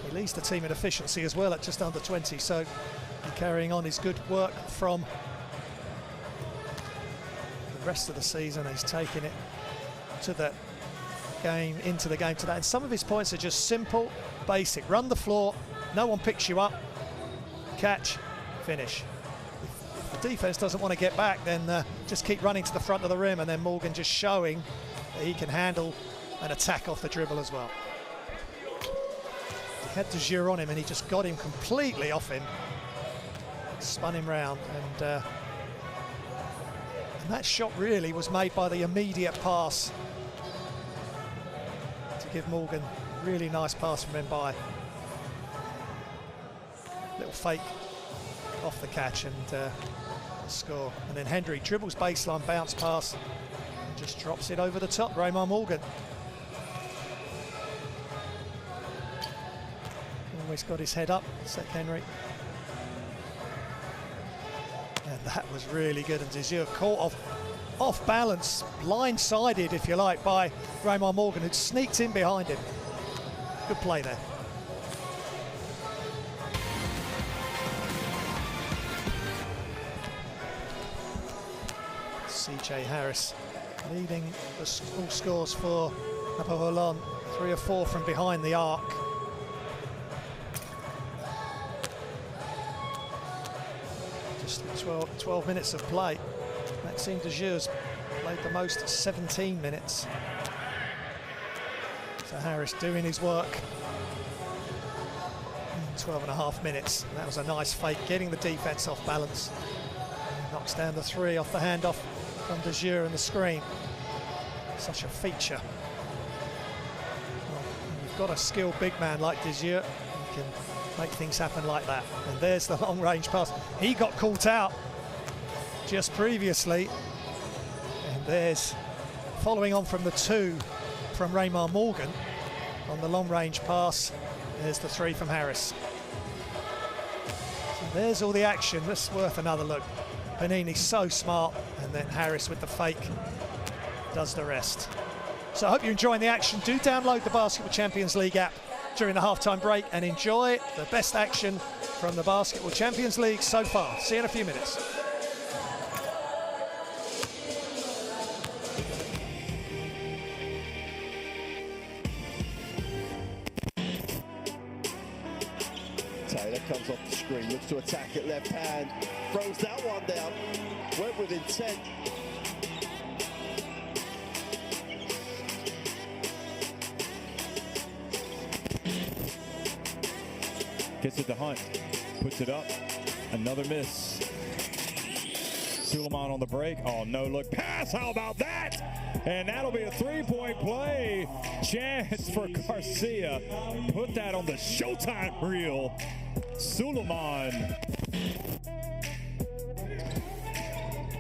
He leads the team in efficiency as well at just under 20, so carrying on his good work from the rest of the season. He's taking it to the game, into the game to that. And some of his points are just simple, basic. Run the floor, no one picks you up, catch, finish. If the defense doesn't want to get back, then just keep running to the front of the rim, and then Morgan just showing that he can handle an attack off the dribble as well. He had Desir on him and he just got him completely off him, spun him round, and that shot really was made by the immediate pass to give Morgan a really nice pass from Mbaye. Little fake off the catch and score. And then Hendry dribbles baseline, bounce pass, and just drops it over the top. Raymar Morgan. Always got his head up, Sek Henry. And that was really good. And Desir caught off balance, blindsided, if you like, by Raymar Morgan, who'd sneaked in behind him. Good play there. CJ Harris leading all scores for Hapoel Holon, 3 of 4 from behind the arc. Just 12 minutes of play. Maxime Desir's played the most at 17 minutes. So Harris doing his work. 12.5 minutes. That was a nice fake, getting the defense off balance. Knocks down the three off the handoff from Desir and the screen. Such a feature. Well, you've got a skilled big man like Desir, you can make things happen like that. And there's the long range pass. He got caught out just previously. And there's, following on from the 2 from Raymar Morgan on the long range pass, there's the 3 from Harris. So there's all the action. That's worth another look. Panini's so smart, and then Harris with the fake does the rest. So I hope you're enjoying the action. Do download the Basketball Champions League app during the halftime break and enjoy the best action from the Basketball Champions League so far. See you in a few minutes. Taylor comes off the screen, looks to attack it left hand, throws that one down, went with intent. Gets it to Hunt, puts it up, another miss. Suleiman on the break, oh no look pass, how about that? And that'll be a 3-point play. Chance for Garcia. Put that on the Showtime reel. Suleiman.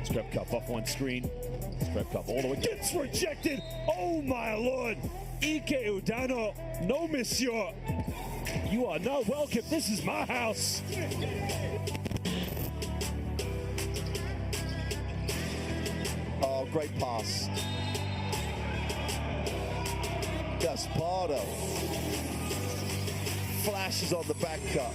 Scrub cup off one screen. Scrub cup all the way. Gets rejected. Oh my lord. Ike Udano. No monsieur. You are not welcome. This is my house. Oh, great pass. Gaspardo flashes on the back cut.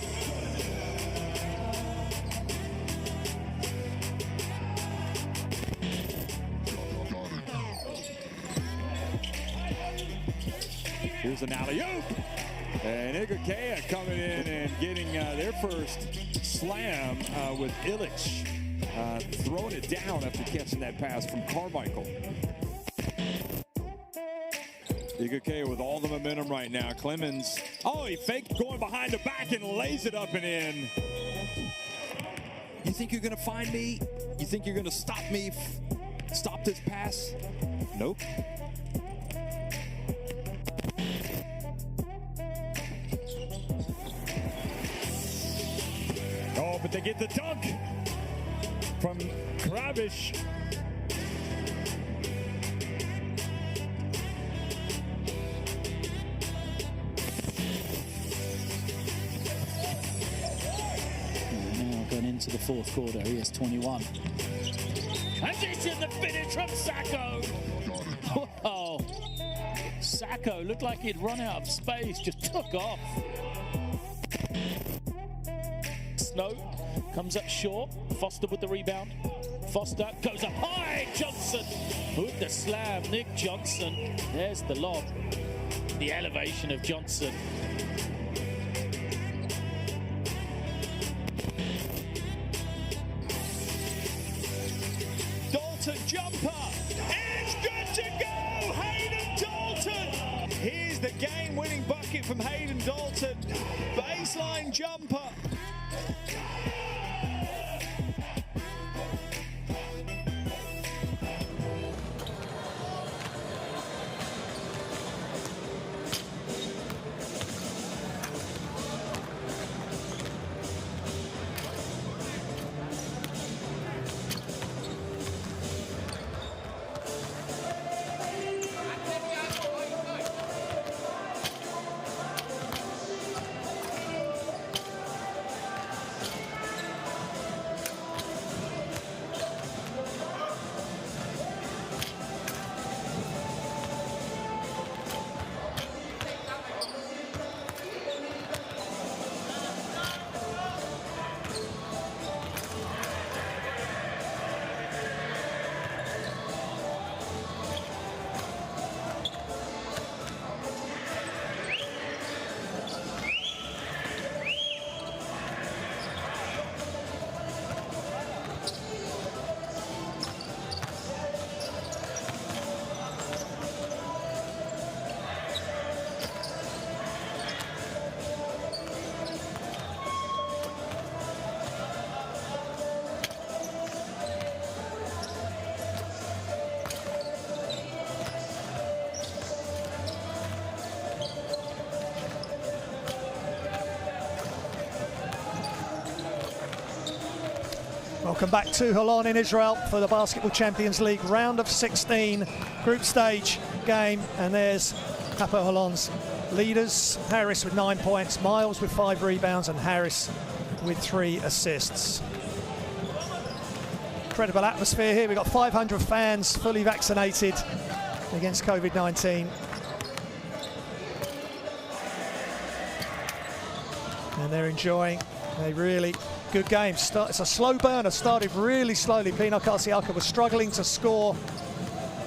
Here's an alley-oop. And Igakea coming in and getting their first slam with Illich. Throwing it down after catching that pass from Carmichael. Igake with all the momentum right now. Clemens, oh, he faked going behind the back and lays it up and in. You think you're going to find me? You think you're going to stop me? Stop this pass? Nope. Oh, but they get the dunk from Krabish. Going into the fourth quarter, he has 21. Transition, the finish from Sacco. Wow. Sacco looked like he'd run out of space, just took off. Snow comes up short. Foster with the rebound. Foster goes up high. Johnson with the slam. Nick Johnson. There's the lob. The elevation of Johnson. Jumper, it's good to go, Hayden Dalton. Here's the game-winning bucket from Hayden Dalton, baseline jumper. Welcome back to Holon in Israel for the Basketball Champions League round of 16 group stage game. And there's Hapoel Holon's leaders. Harris with 9 points, Miles with 5 rebounds, and Harris with 3 assists. Incredible atmosphere here. We've got 500 fans fully vaccinated against COVID-19. And they're enjoying a really good game. It's a slow burner, started really slowly. Pinar Karsiyaka was struggling to score,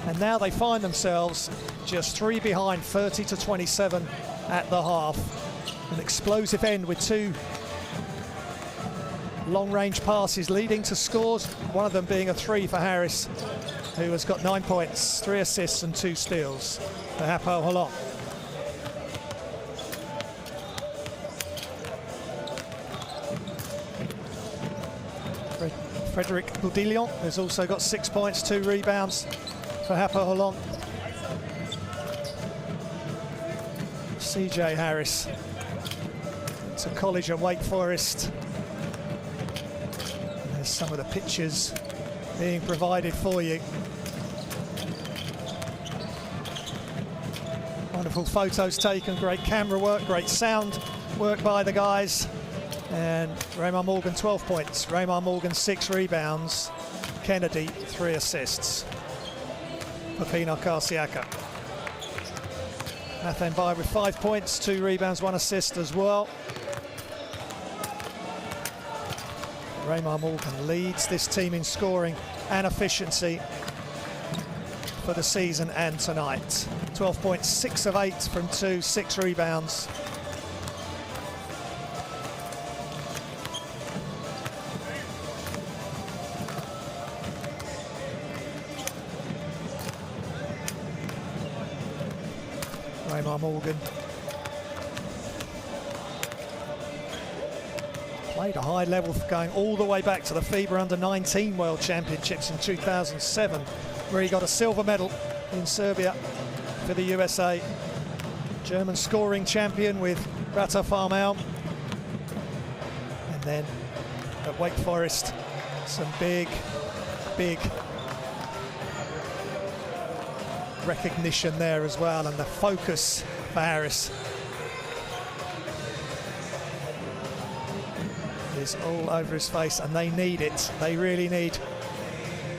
and now they find themselves just 3 behind, 30-27 at the half. An explosive end with 2 long-range passes leading to scores, one of them being a 3 for Harris, who has got 9 points, 3 assists and 2 steals for Hapoel Holon. Frederic Boudillon has also got 6 points, 2 rebounds for Hapoel Holon. CJ Harris to college at Wake Forest. And there's some of the pictures being provided for you. Wonderful photos taken, great camera work, great sound work by the guys. And Raymar Morgan 12 points, Raymar Morgan 6 rebounds, Kennedy 3 assists for Pinar Karsiyaka. Nathan Bai with 5 points, 2 rebounds, 1 assist as well. Raymar Morgan leads this team in scoring and efficiency for the season and tonight. 12 points, 6 of 8 from 2, 6 rebounds. Benoit Morgan. Played a high level for going all the way back to the FIBA Under-19 World Championships in 2007, where he got a silver medal in Serbia for the USA. German scoring champion with Rata Farmel. And then at Wake Forest, some big recognition there as well, and the focus for Harris is all over his face, and they need it. They really need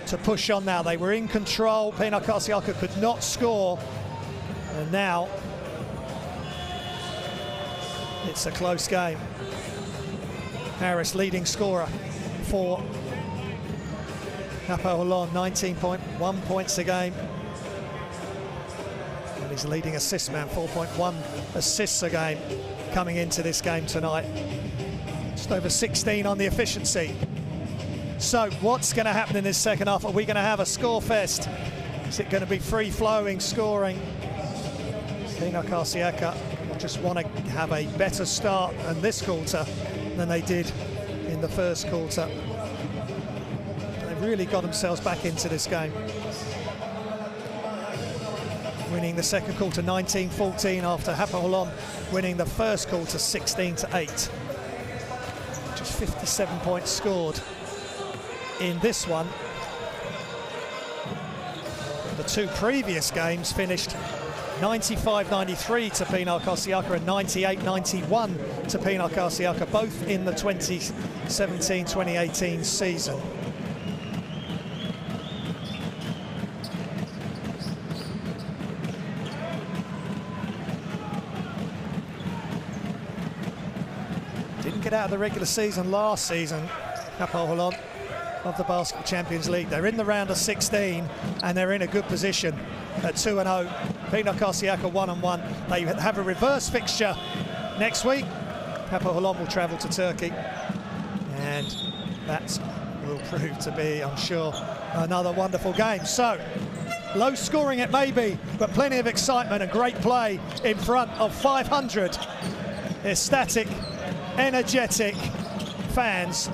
to push on now. They were in control. Pinar Karsiyaka could not score, and now it's a close game. Harris leading scorer for Hapoel Holon, 19.1 points a game. And he's leading assist man, 4.1 assists a game coming into this game tonight. Just over 16 on the efficiency. So what's going to happen in this second half? Are we going to have a score fest? Is it going to be free-flowing scoring? Pinar Karsiyaka just want to have a better start in this quarter than they did in the first quarter. They've really got themselves back into this game. Winning the second quarter 19-14 after Hapoel Holon winning the first quarter 16-8. Just 57 points scored in this one. The two previous games finished 95-93 to Pinar Karsiyaka and 98-91 to Pinar Karsiyaka, both in the 2017-2018 season. Didn't get out of the regular season last season, Hapoel Holon, of the Basketball Champions League. They're in the round of 16 and they're in a good position at 2-0. Pinar Karsiyaka 1-1. They have a reverse fixture next week. Hapoel Holon will travel to Turkey, and that will prove to be, I'm sure, another wonderful game. So, low scoring it may be, but plenty of excitement and great play in front of 500 ecstatic, energetic fans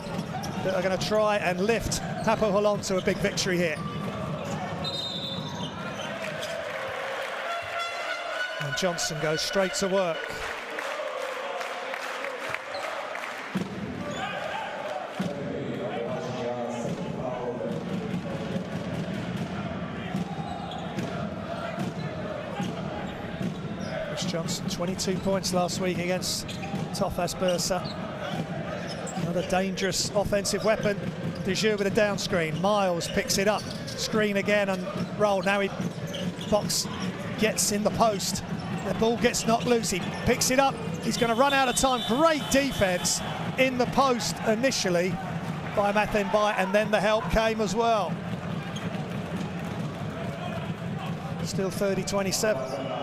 that are going to try and lift Hapoel Holon to a big victory here. And Johnson goes straight to work. Chris Johnson, 22 points last week against Tofas Bursa. Another dangerous offensive weapon. Dejeu with a down screen. Miles picks it up. Screen again and roll. Now Fox gets in the post. The ball gets knocked loose. He picks it up. He's going to run out of time. Great defense in the post initially by Mathenbai, and then the help came as well. Still 30-27.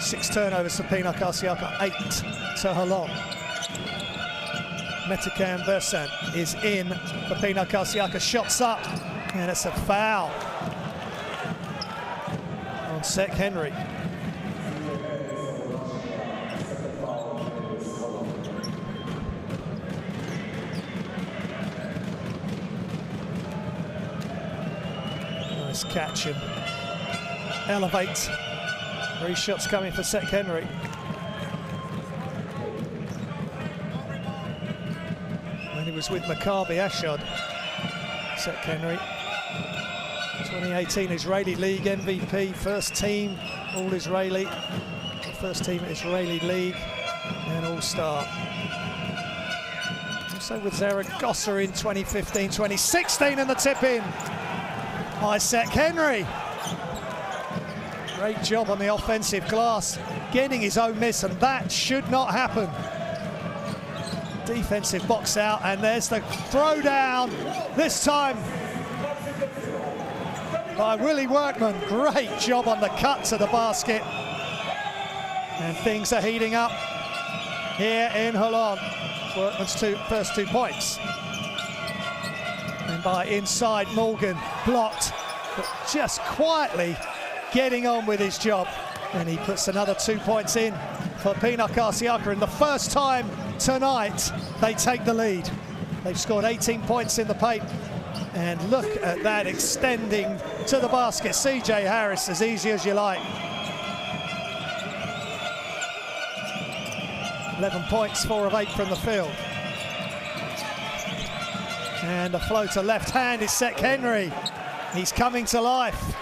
Six turnovers for Pinar Karsiyaka, 8 to Holon. Metekan Bersan is in for Pinar Karsiyaka. Shots up, and it's a foul on Sek Henry. Nice catch and elevate. 3 shots coming for Sek Henry. When he was with Maccabi Ashdod, Sek Henry, 2018 Israeli League MVP, first team All-Israeli, first team Israeli League, and All-Star. Also with Zaragoza in 2015-2016, and the tip-in by Sek Henry. Great job on the offensive glass, getting his own miss, and that should not happen. Defensive box out, and there's the throw down, this time by Willie Workman. Great job on the cut to the basket. And things are heating up here in Holon. Workman's first 2 points. And by inside, Morgan blocked. but just quietly getting on with his job. And he puts another 2 points in for Pinar Karsiyaka. And the first time tonight they take the lead. They've scored 18 points in the paint. And look at that, extending to the basket. CJ Harris, as easy as you like. 11 points, 4 of 8 from the field. And the floater left hand is Sek Henry. He's coming to life.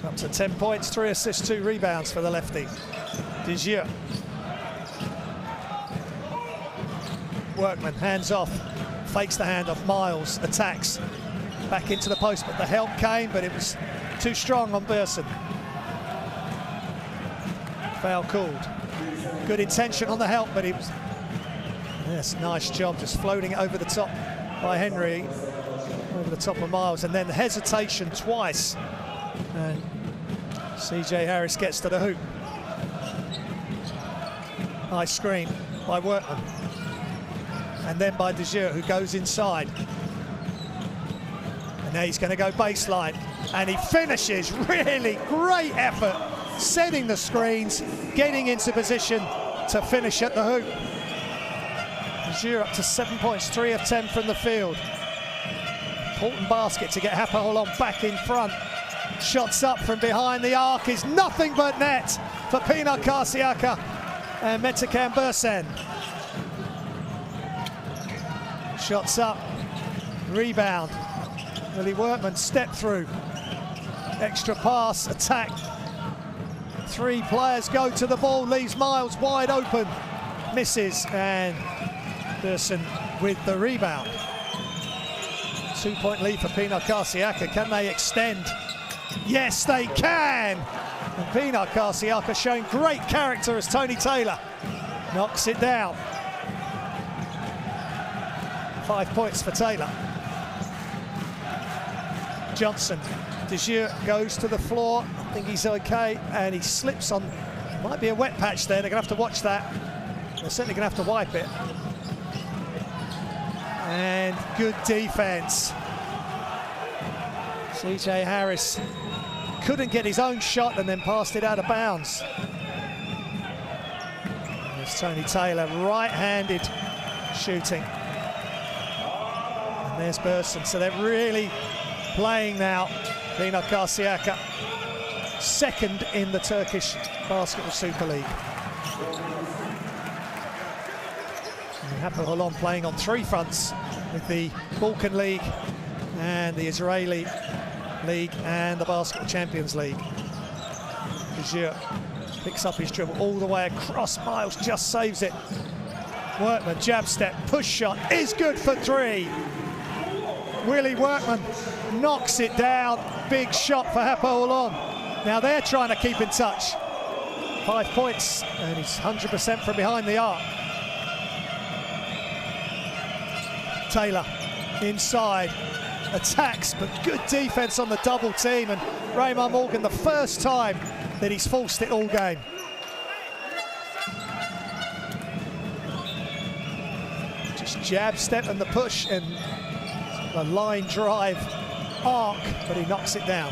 Up to 10 points, 3 assists, 2 rebounds for the lefty. Desir. Workman, hands off, fakes the handoff. Miles attacks, back into the post, but the help came, but it was too strong on Burson. Foul called. Good intention on the help, but he was... Yes, nice job, just floating it over the top by Henry, over the top of Miles, and then hesitation twice. And CJ Harris gets to the hoop. Nice screen by Workman. And then by Desir, who goes inside. And now he's going to go baseline. And he finishes. Really great effort. Setting the screens, getting into position to finish at the hoop. Desir up to 7 points, 3 of 10 from the field. Important basket to get Hapoel Unet back in front. Shots up from behind the arc is nothing but net for Pinar Karsiyaka and Metekan Bursen. Shots up, rebound. Willie Workman step through. Extra pass, attack. 3 players go to the ball, leaves Miles wide open. Misses, and Bursen with the rebound. 2-point lead for Pinar Karsiyaka. Can they extend? Yes, they can! And Pinar Karsiyaka showing great character as Tony Taylor knocks it down. 5 points for Taylor. Johnson. Desir goes to the floor. I think he's okay, and he slips on. Might be a wet patch there. They're going to have to watch that. They're certainly going to have to wipe it. And good defense. CJ Harris couldn't get his own shot and then passed it out of bounds. There's Tony Taylor, right-handed shooting. And there's Bursen. So they're really playing now. Pinar Karsiyaka, second in the Turkish Basketball Super League. Hapoel Unet playing on 3 fronts with the Balkan League and the Israeli League and the Basketball Champions League. Desir picks up his dribble all the way across. Miles just saves it. Workman, jab step, push shot is good for 3. Willie Workman knocks it down. Big shot for Hapoel Unet. Now they're trying to keep in touch. 5 points, and he's 100% from behind the arc. Taylor inside, attacks, but good defense on the double team, and Raymond Morgan, the first time that he's forced it all game. Just jab step and the push and the line drive arc, but he knocks it down.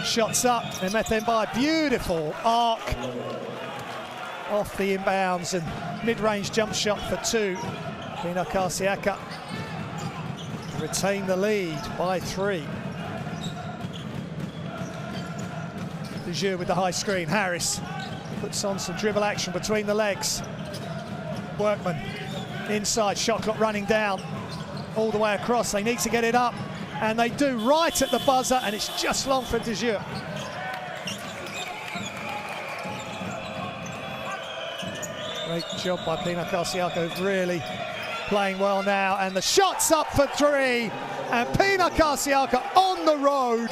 Shots up, and met them by beautiful arc off the inbounds and mid-range jump shot for 2. Pinar Karsiyaka retain the lead by 3. Desir with the high screen. Harris puts on some dribble action between the legs. Workman inside, shot clock running down all the way across. They need to get it up, and they do right at the buzzer, and it's just long for Desir. Great job by Pinar Karsiyaka, who's really playing well now, and the shot's up for 3, and Pinar Karsiyaka on the road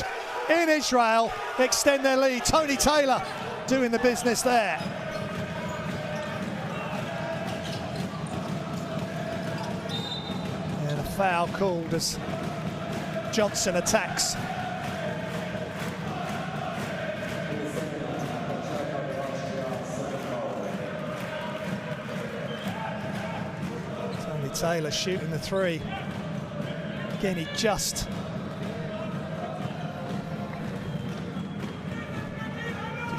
in Israel extend their lead. Tony Taylor doing the business there. And a foul called as Johnson attacks. Taylor shooting the three. Again, he just...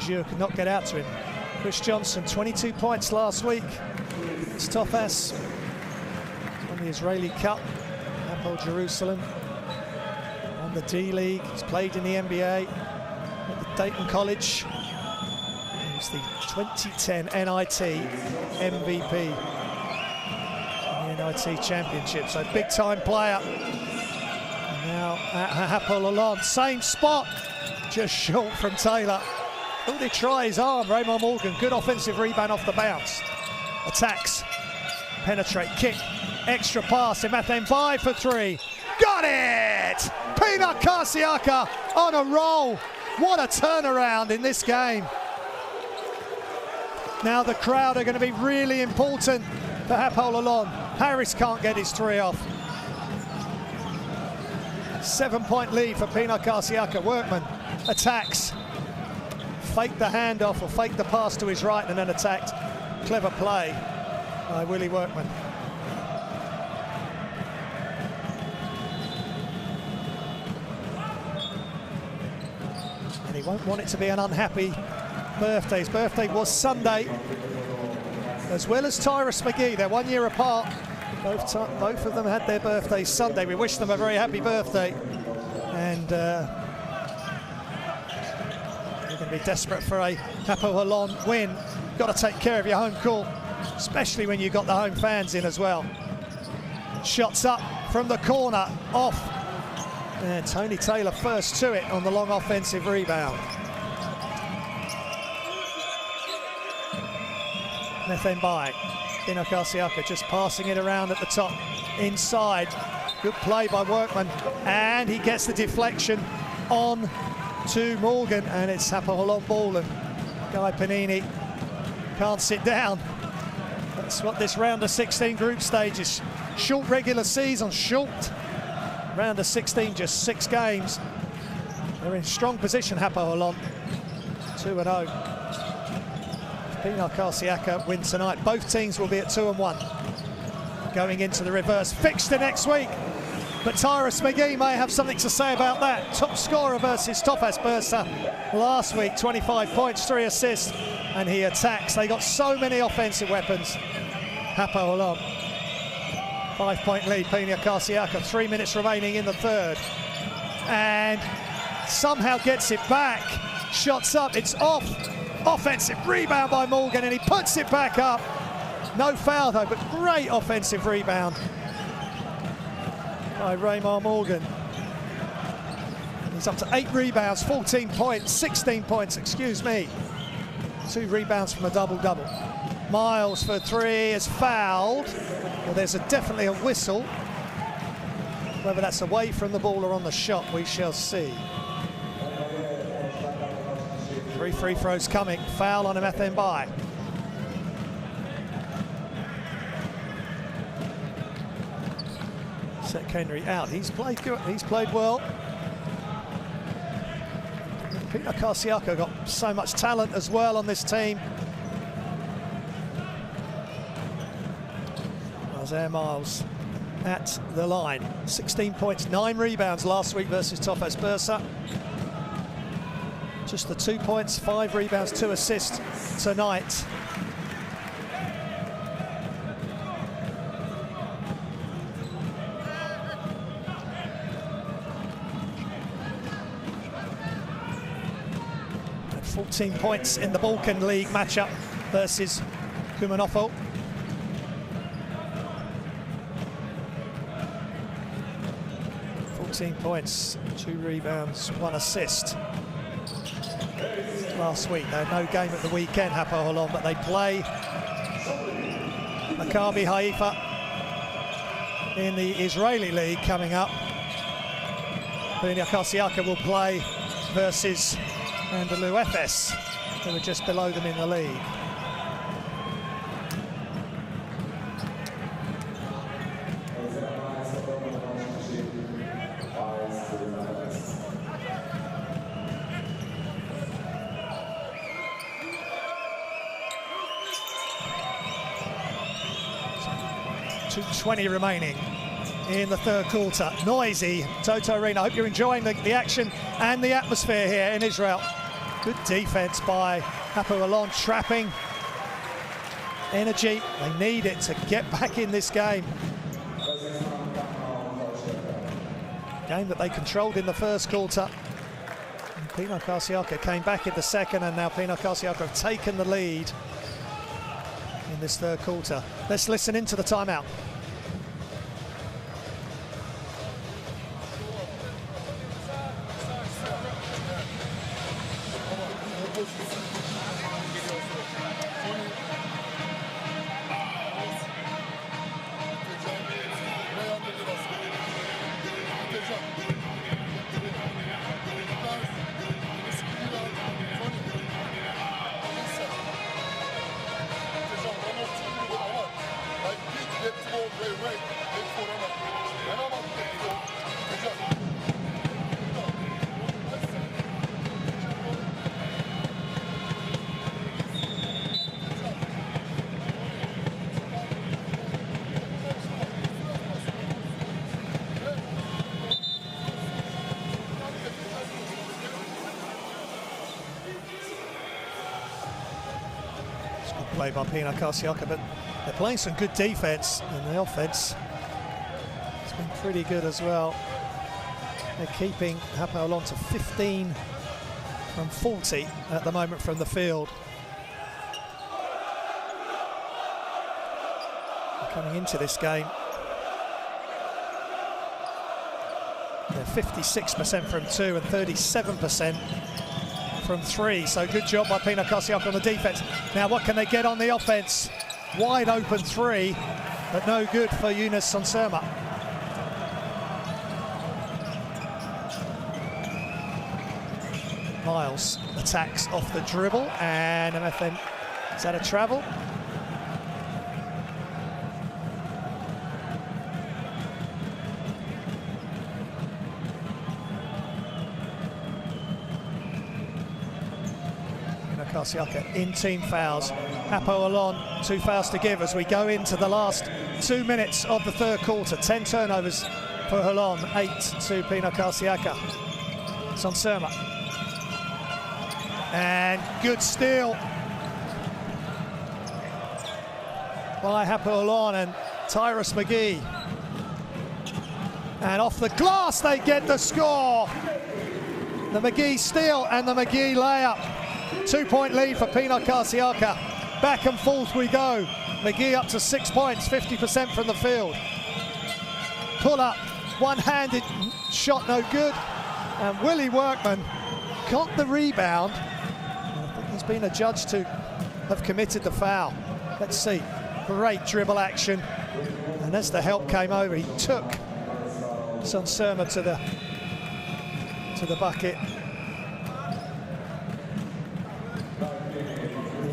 Jure could not get out to him. Chris Johnson, 22 points last week. Stofas on the Israeli Cup. Hapoel Jerusalem on the D-League. He's played in the NBA at the Dayton College. He was the 2010 NIT MVP in the NIT Championship. So big time player. Now at Hapoel Holon, same spot, just short from Taylor. Oh, they try his arm, Raymond Morgan. Good offensive rebound off the bounce. Attacks, penetrate, kick, extra pass. Emethen by for three. Got it! Pinar Karsiyaka on a roll. What a turnaround in this game. Now the crowd are going to be really important for Hapoel Holon. Harris can't get his three off. 7-point lead for Pinar Karsiyaka. Workman attacks. Fake the handoff or fake the pass to his right and then attacked. Clever play by Willie Workman. And he won't want it to be an unhappy birthday. His birthday was Sunday, as well as Tyrus McGee. They're 1 year apart. Both of them had their birthdays Sunday. We wish them a very happy birthday. And going to be desperate for a Hapoel Holon win. Got to take care of your home court, especially when you've got the home fans in as well. Shots up from the corner, off. And Tony Taylor first to it on the long offensive rebound. Emethen by Pinar Karsiyaka, just passing it around at the top, inside. Good play by Workman, and he gets the deflection on to Morgan, and it's Hapoel Holon ball, and Guy Panini can't sit down. That's what this round of 16 group stage is. Short regular season, short round of 16, just 6 games. They're in strong position, Hapoel Holon, 2-0. If Pinar Karsiyaka win tonight, both teams will be at 2-1. Going into the reverse fixture next week. But Tyrus McGee may have something to say about that. Top scorer versus Tofas Bursa last week, 25 points, 3 assists, and he attacks. They got so many offensive weapons. Hapoel Holon, 5-point lead, Pinar Karsiyaka, 3 minutes remaining in the third. And somehow gets it back. Shots up, it's off. Offensive rebound by Morgan, and he puts it back up. No foul though, but great offensive rebound by Raymond Morgan. He's up to 8 rebounds, 14 points, 16 points, excuse me. 2 rebounds from a double-double. Miles for 3 is fouled. Well, there's definitely a whistle. Whether that's away from the ball or on the shot, we shall see. 3 free throws coming. Foul on Emethen by. Seth Henry out. He's played good. He's played well. Pinar Karsiyaka got so much talent as well on this team. Isaiah Miles at the line. 16 points, 9 rebounds last week versus Tofas Bursa. Just the 2 points, 5 rebounds, 2 assists tonight. At 14 points in the Balkan League matchup versus Kumanofo. Points, 2 rebounds, 1 assist. Last week, they had no game at the weekend, Hapoel Holon, but they play Maccabi Haifa in the Israeli League coming up. Pinar Karsiyaka will play versus Anadolu Efes, who are just below them in the league. 2:20 remaining in the third quarter. Noisy Toto Arena. I hope you're enjoying the action and the atmosphere here in Israel. Good defense by Hapoel Holon, trapping energy. They need it to get back in this game. Game that they controlled in the first quarter. And Pinar Karsiyaka came back in the second, and now Pinar Karsiyaka have taken the lead in this third quarter. Let's listen into the timeout. Play by Pinar Karsiyaka, but they're playing some good defense, and the offense has been pretty good as well. They're keeping Hapoel Holon to 15 from 40 at the moment from the field. Coming into this game, they're 56% from 2 and 37% from 3, so good job by Pinar Karsiyaka on the defense. Now what can they get on the offense? Wide open 3, but no good for Yunus Sonserma. Miles attacks off the dribble, and MFN is out of travel. Karsiyaka in team fouls. Hapoel Holon 2 fouls to give as we go into the last 2 minutes of the third quarter. 10 turnovers for Holon, 8 to Pinar Karsiyaka. Sonserma. And good steal by Hapoel Holon and Tyrus McGee. And off the glass they get the score. The McGee steal and the McGee layup. 2-point lead for Pinar Karsiyaka. Back and forth we go. McGee up to 6 points, 50% from the field. Pull up, one-handed shot, no good. And Willie Workman got the rebound. I think he's been adjudged to have committed the foul. Let's see. Great dribble action. And as the help came over, he took Sonserma to the bucket.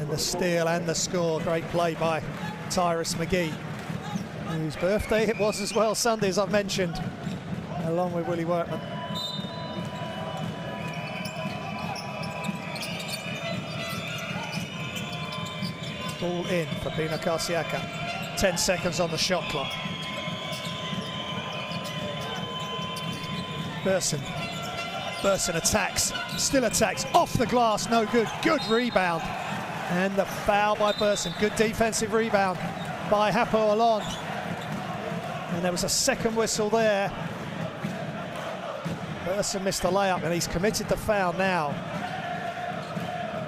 The steal and the score. Great play by Tyrus McGee, whose birthday it was as well Sunday, as I've mentioned, along with Willie Workman. Ball in for Pinar Karsiyaka. 10 seconds on the shot clock. Burson attacks, still attacks, off the glass, no good. Good rebound. And the foul by Burson. Good defensive rebound by Hapoel Holon. And there was a second whistle there. Burson missed the layup and he's committed the foul now.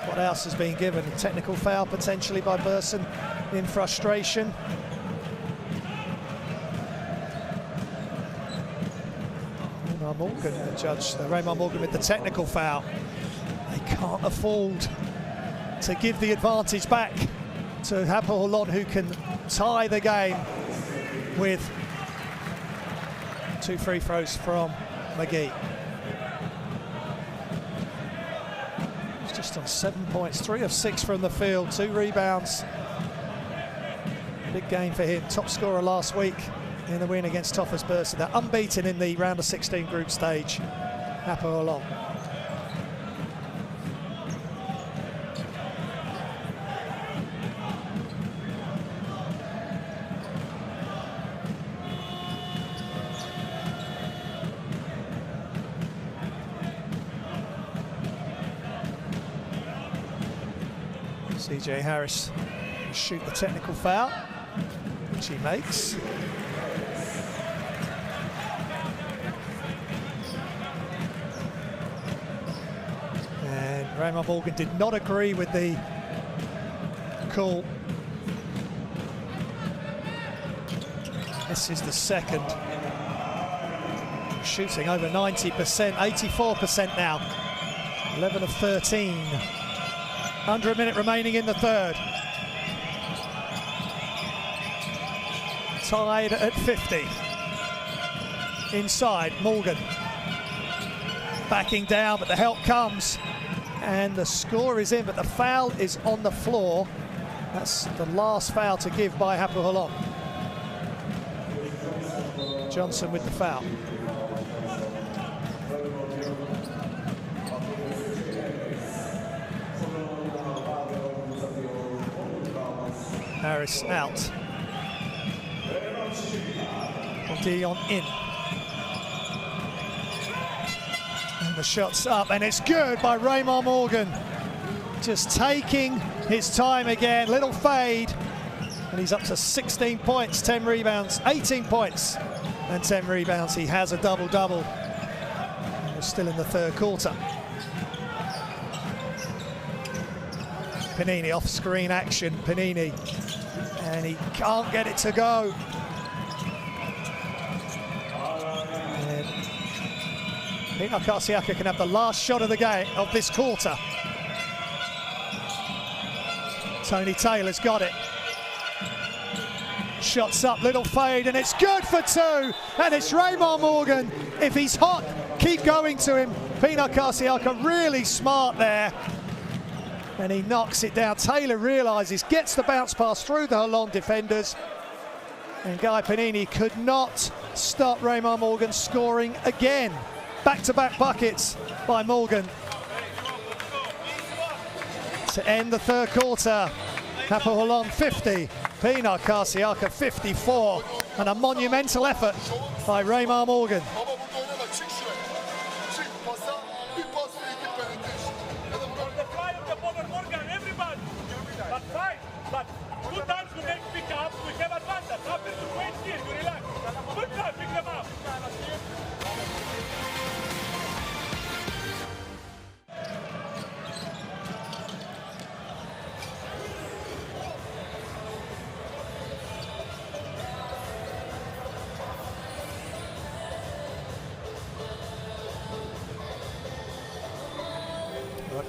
What else has been given? A technical foul potentially by Burson in frustration. Raymond Morgan, the judge, Raymond Morgan with the technical foul. They can't afford to give the advantage back to Hapoel Holon, who can tie the game with 2 free throws from McGee. He's just on 7 points, 3 of 6 from the field, 2 rebounds. Big game for him, top scorer last week in the win against Toffers Bursa. They're unbeaten in the round of 16 group stage, Hapoel Holon. CJ Harris will shoot the technical foul, which he makes. And Raymond Morgan did not agree with the call. This is the second. Shooting over 90%, 84% now. 11 of 13. Under a minute remaining in the third. Tied at 50. Inside, Morgan. Backing down, but the help comes. And the score is in, but the foul is on the floor. That's the last foul to give by Hapoel Holon. Johnson with the foul. Harris out. Dion in. And the shot's up, and it's good by Raymond Morgan. Just taking his time again. Little fade. And he's up to 16 points, 10 rebounds, 18 points and 10 rebounds. He has a double-double. We're still in the third quarter. Panini off-screen action. Panini. And he can't get it to go. And Pinar Karsiyaka can have the last shot of the game, of this quarter. Tony Taylor's got it. Shots up, little fade, and it's good for two. And it's Raymond Morgan. If he's hot, keep going to him. Pinar Karsiyaka really smart there. And he knocks it down. Taylor realises, gets the bounce pass through the Holon defenders. And Guy Panini could not stop Raymond Morgan scoring again. Back-to-back buckets by Morgan. To end the third quarter, Hapoel Holon 50, Pinar Karsiyaka 54, and a monumental effort by Raymond Morgan.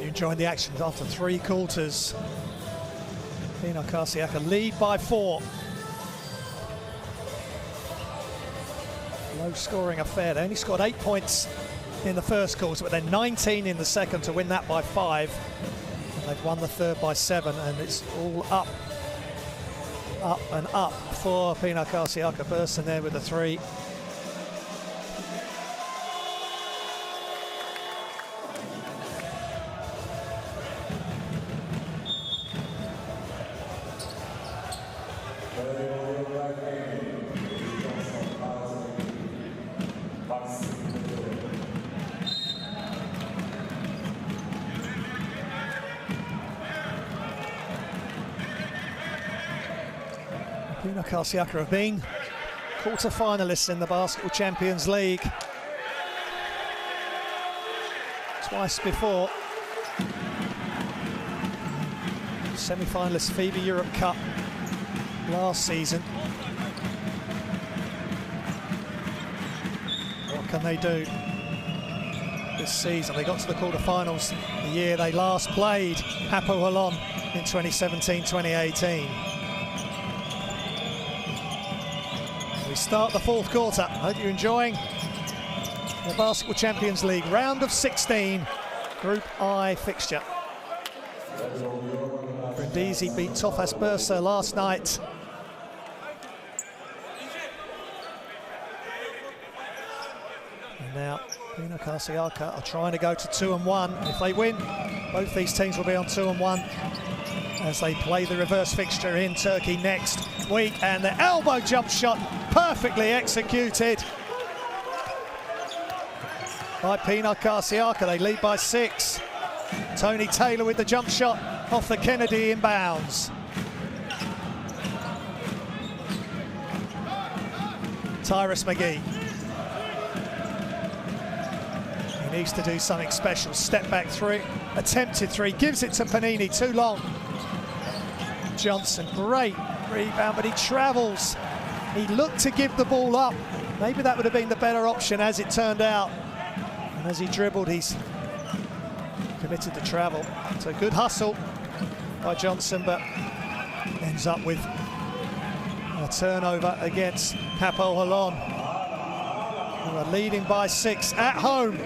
You join the action after three quarters. Pinar Karsiyaka lead by 4. Low scoring affair. They only scored 8 points in the first quarter, but then 19 in the second to win that by 5. And they've won the third by 7, and it's all up and up for Pinar Karsiyaka. Bursting there with the 3. Pinar Karsiyaka have been quarter-finalists in the Basketball Champions League twice before. Semi-finalists FIBA Europe Cup last season. What can they do this season? They got to the quarter-finals the year they last played Hapoel Holon in 2017-2018. We start the fourth quarter. I hope you're enjoying the Basketball Champions League round of 16 Group I fixture. Brindisi beat Tofas Bursa last night. And now Pinar Karsiyaka are trying to go to 2-1. If they win, both these teams will be on 2-1 as they play the reverse fixture in Turkey next week. And the elbow jump shot perfectly executed by Pinar Karsiyaka. They lead by 6. Tony Taylor with the jump shot. off the Kennedy inbounds. Tyrus McGee. He needs to do something special. Step back three, attempted three, gives it to Panini, too long. Johnson, great rebound, but he travels. He looked to give the ball up. Maybe that would have been the better option as it turned out. And as he dribbled, he's committed to travel. So good hustle by Johnson, but ends up with a turnover against Hapoel Holon, who are leading by 6 at home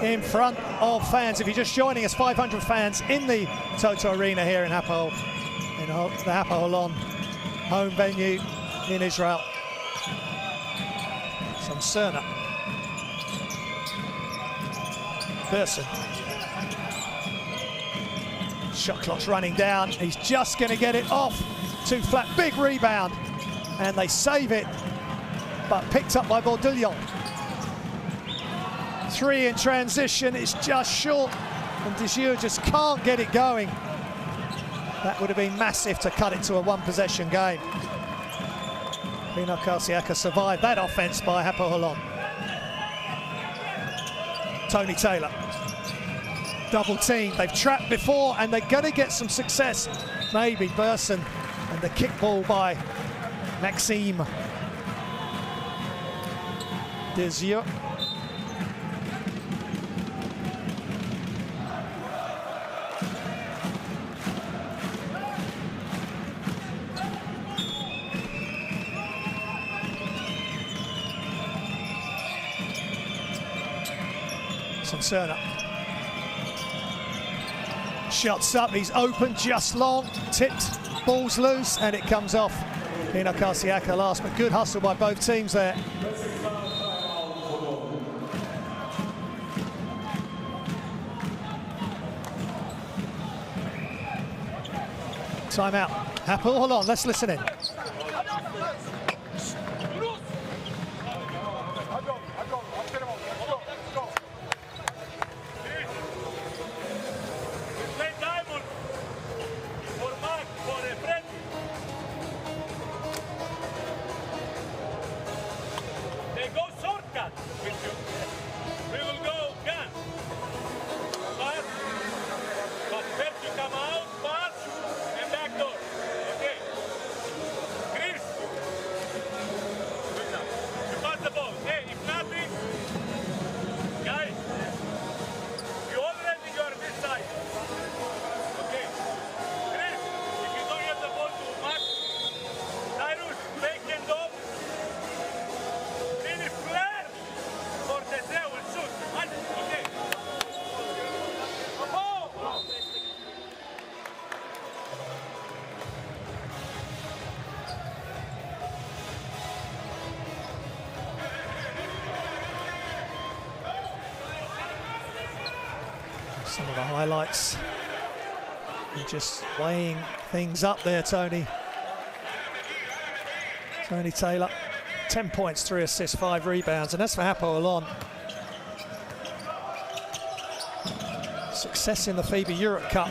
in front of fans. If you're just joining us, 500 fans in the Toto Arena here in Hapoel, in the Hapoel Holon home venue in Israel. Some Cerna. Person. Shot clock's running down. He's just going to get it off. Too flat. Big rebound. And they save it. But picked up by Baudillon. 3 in transition. It's just short. And Desure just can't get it going. That would have been massive to cut it to a one-possession game. Pinar Karsiyaka survived that offense by Hapoel Holon. Tony Taylor. Double team. They've trapped before and they're going to get some success. Maybe Burson and the kick ball by Maxime Desure. Cerna. Shots up, he's open, just long, tipped, ball's loose, and it comes off. Pinar Karsiyaka last, but good hustle by both teams there. Timeout. Hapoel Holon, let's listen in. Some of the highlights. You're just weighing things up there, Tony. Tony Taylor, 10 points, 3 assists, 5 rebounds, and that's for Hapoel Holon. Success in the FIBA Europe Cup.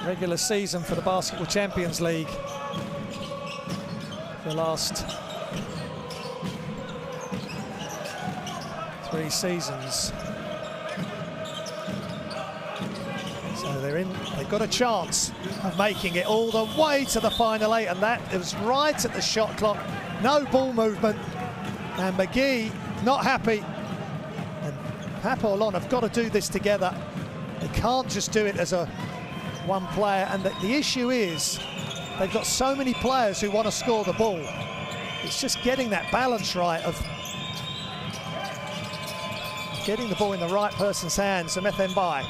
Regular season for the Basketball Champions League. The last 3 seasons. So they've got a chance of making it all the way to the final 8, and that it was right at the shot clock. No ball movement, and McGee not happy. And Hapoel Holon have got to do this together. They can't just do it as a one player, and the issue is they've got so many players who want to score the ball. It's just getting that balance right of getting the ball in the right person's hands. So Methembai.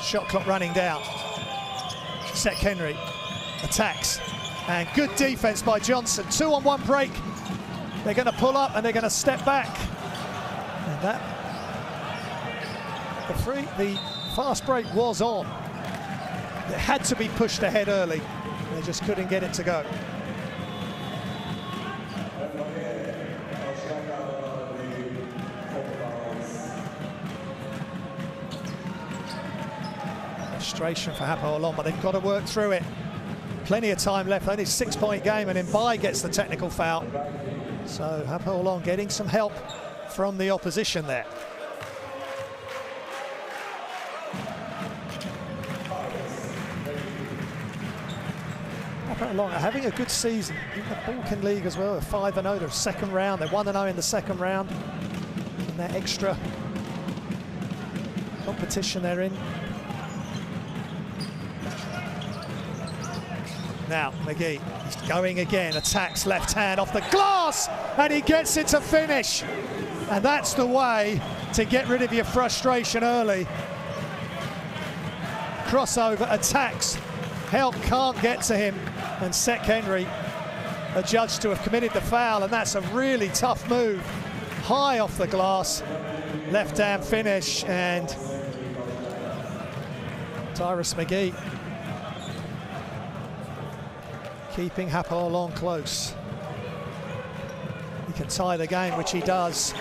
Shot clock running down. Sek Henry attacks, and good defense by Johnson. 2-on-1 break. They're going to pull up and they're going to step back. And that the fast break was on. It had to be pushed ahead early. They just couldn't get it to go. Frustration for Hapoel Unet, but they've got to work through it. Plenty of time left, only a 6-point game, and Gameday gets the technical foul. So Hapoel Unet getting some help from the opposition there. Hapoel Unet are having a good season in the Balkan League as well. They're 5-0, they're second round, they're 1-0 in the second round. And that extra competition they're in. Now McGee, he's going again, attacks left hand off the glass, and he gets it to finish. And that's the way to get rid of your frustration early. Crossover, attacks, help can't get to him, and Sek Henry adjudged to have committed the foul, and that's a really tough move. High off the glass, left hand finish, and Tyrus McGee keeping Hapoel Unet close. He can tie the game, which he does.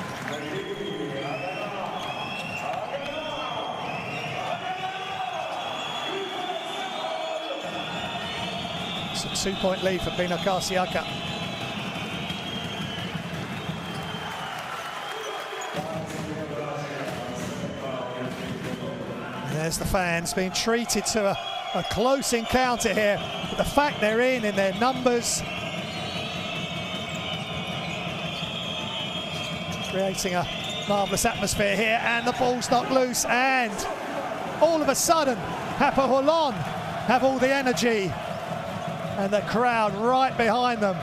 It's a 2-point lead for Pinar Karsiyaka. There's the fans being treated to a close encounter here. But the fact they're in their numbers, creating a marvellous atmosphere here, and the ball's knocked loose, and all of a sudden Hapoel Unet have all the energy and the crowd right behind them.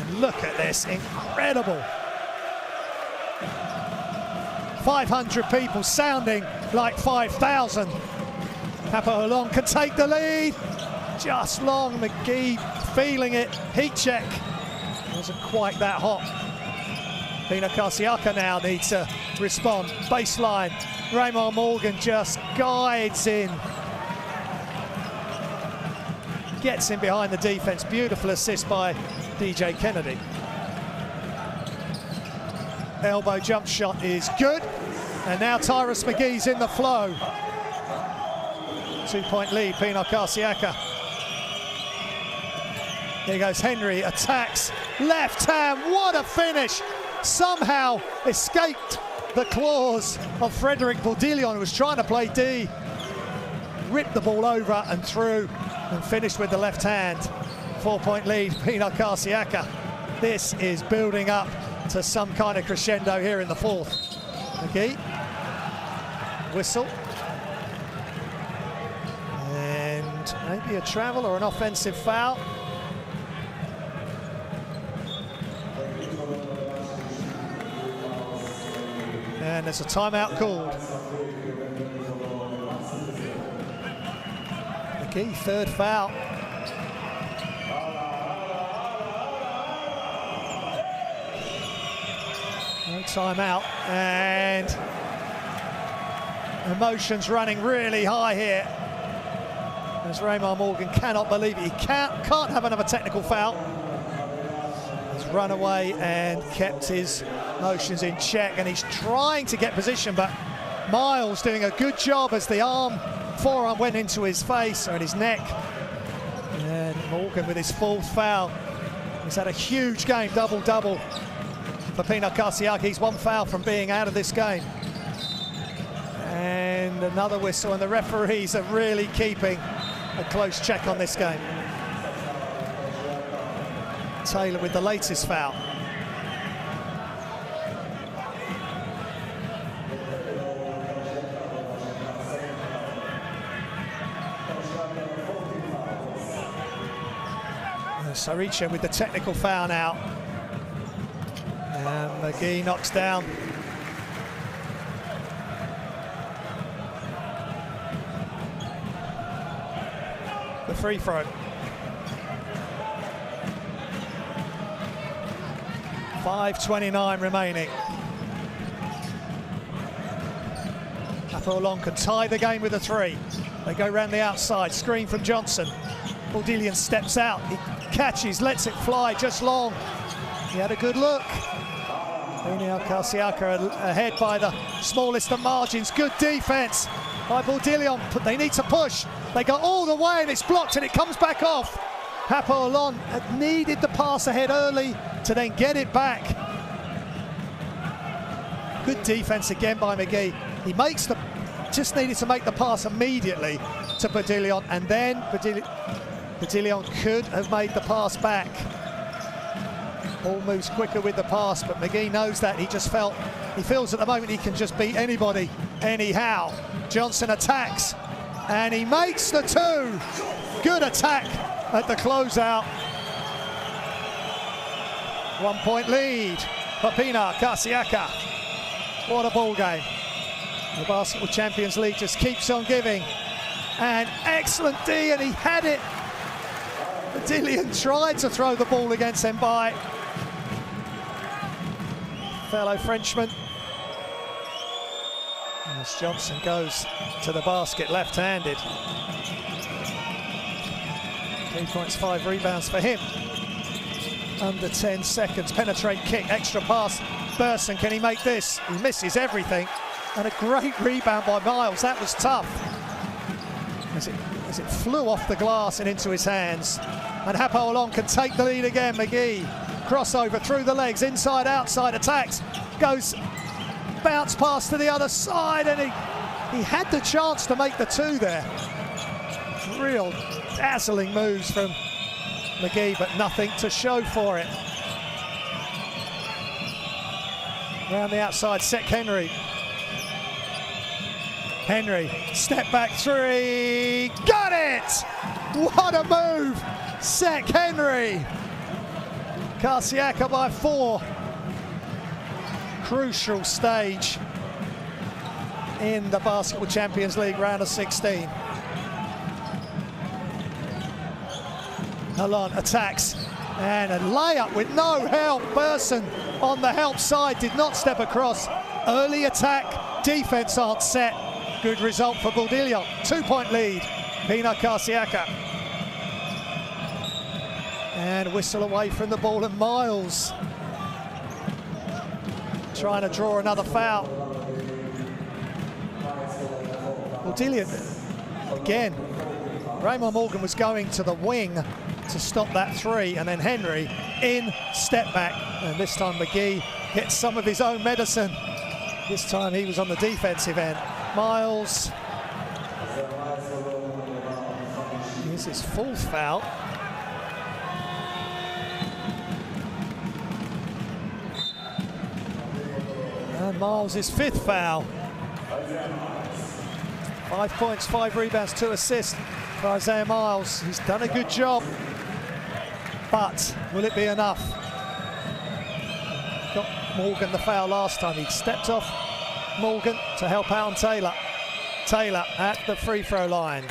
And look at this, incredible. 500 people sounding like 5,000. Hapoel Unet can take the lead. Just long, McGee feeling it. Heat check. Wasn't quite that hot. Pinar Karsiyaka now needs to respond. Baseline. Raymond Morgan just guides in. Gets in behind the defense. Beautiful assist by DJ Kennedy. Elbow jump shot is good, and now Tyrus McGee's in the flow. 2-point lead, Pinar Karsiyaka. Here goes Henry, attacks, left hand, what a finish! Somehow escaped the claws of Frederic Bourdillon, who was trying to play D. Ripped the ball over and through, and finished with the left hand. 4-point lead, Pinar Karsiyaka. This is building up to some kind of crescendo here in the fourth. McGee, whistle, and maybe a travel or an offensive foul. And there's a timeout called. McGee, third foul. No timeout, and emotions running really high here as Raymond Morgan cannot believe it. He can't have another technical foul. He's run away and kept his emotions in check, and he's trying to get position, but Miles doing a good job as the forearm went into his face or in his neck. And Morgan with his fourth foul. He's had a huge game, double-double. For Pinar Karsiyaka, he's one foul from being out of this game. And another whistle, and the referees are really keeping a close check on this game. Taylor with the latest foul. Saricha with the technical foul now. And McGee knocks down. The free throw. 5:29 remaining. Hapoel Unet can tie the game with a three. They go round the outside, screen from Johnson. Bourdillon steps out, he catches, lets it fly just long. He had a good look. Pinar Karsiyaka ahead by the smallest of margins. Good defense by Bourdillon. They need to push. They got all the way and it's blocked and it comes back off. Hapoel Unet had needed the pass ahead early to then get it back. Good defense again by McGee. He just needed to make the pass immediately to Bourdillon, and then Bourdillon could have made the pass back. Ball moves quicker with the pass, but McGee knows that. He feels at the moment he can just beat anybody, anyhow. Johnson attacks, and he makes the two. Good attack at the closeout. 1 point lead for Pinar Karsiyaka. What a ball game. The Basketball Champions League just keeps on giving. And excellent D, and he had it. Bourdillon tried to throw the ball against Mbaye. Fellow Frenchman. As Johnson goes to the basket left-handed. 3 points, 5 rebounds for him. Under 10 seconds. Penetrate kick, extra pass. Burson, can he make this? He misses everything. And a great rebound by Miles. That was tough. As it flew off the glass and into his hands. And Hapoel Unet can take the lead again. McGee, crossover through the legs, inside, outside, attacks. Goes, bounce pass to the other side, and he had the chance to make the two there. Real dazzling moves from McGee, but nothing to show for it. Around the outside, Sek Henry. Henry, step back three, got it! What a move, Sek Henry. Karsiyaka by 4. Crucial stage in the Basketball Champions League round of 16. Holon attacks, and a layup with no help. Burson on the help side did not step across. Early attack, defense aren't set. Good result for Bourdillon. 2 point lead, Pinar Karsiyaka. And whistle away from the ball, and Miles trying to draw another foul. Bourdillon, again, Raymond Morgan was going to the wing to stop that three, and then Henry in, step back, and this time McGee gets some of his own medicine. This time he was on the defensive end. Miles, here's his 4th foul. And Miles' 5th foul. 5 points, 5 rebounds, 2 assists for Isaiah Miles. He's done a good job, but will it be enough? Got Morgan the foul last time. He stepped off Morgan to help out on Taylor. Taylor at the free throw line.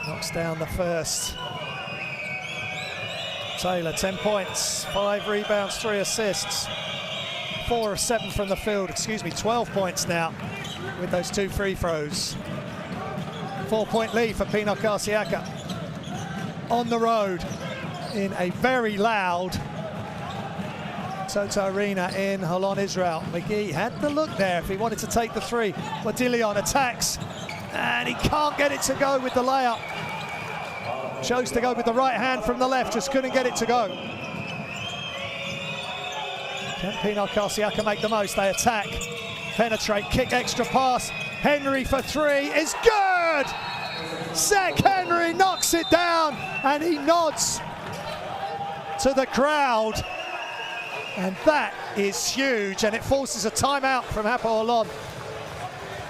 Knocks down the first. Taylor, 10 points, 5 rebounds, 3 assists. 4 of 7 from the field, 12 points now with those 2 free throws. 4 point lead for Pinar Karsiyaka. On the road in a very loud Toto Arena in Holon, Israel. McGee had the look there if he wanted to take the 3. Bourdillon attacks, and he can't get it to go with the layup. Chose to go with the right hand from the left, just couldn't get it to go. Can Pinar Karsiyaka make the most? They attack, penetrate, kick, extra pass. Henry for 3 is good! Sek Henry knocks it down, and he nods to the crowd. And that is huge, and it forces a timeout from Hapoel Unet.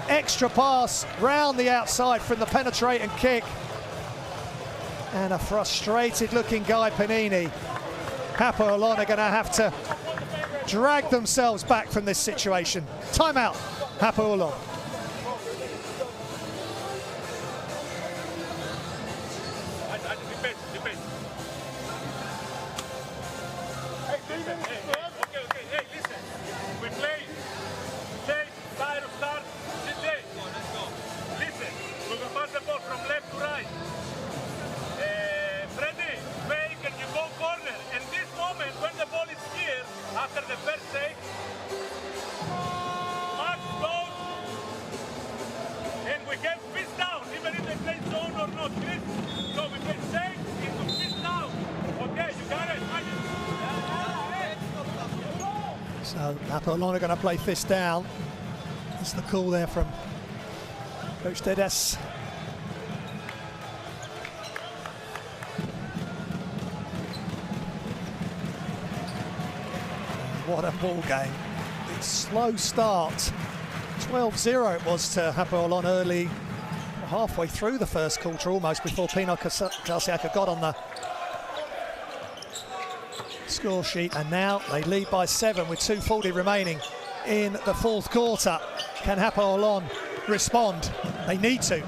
Extra pass round the outside from the penetrate and kick. And a frustrated looking Guy Panini. Hapoel Unet are going to have to drag themselves back from this situation. Timeout, Hapoel Unet. When the ball is here, So Hapoel Unet are going to play fist down. That's the call there from Coach Dedes. What a ball game. It's slow start. 12-0 it was to Hapoel Unet early, halfway through the first quarter almost, before Pinar Karsiyaka got on the score sheet, and now they lead by 7 with 2:40 remaining in the fourth quarter. Can Hapoel Unet respond? They need to.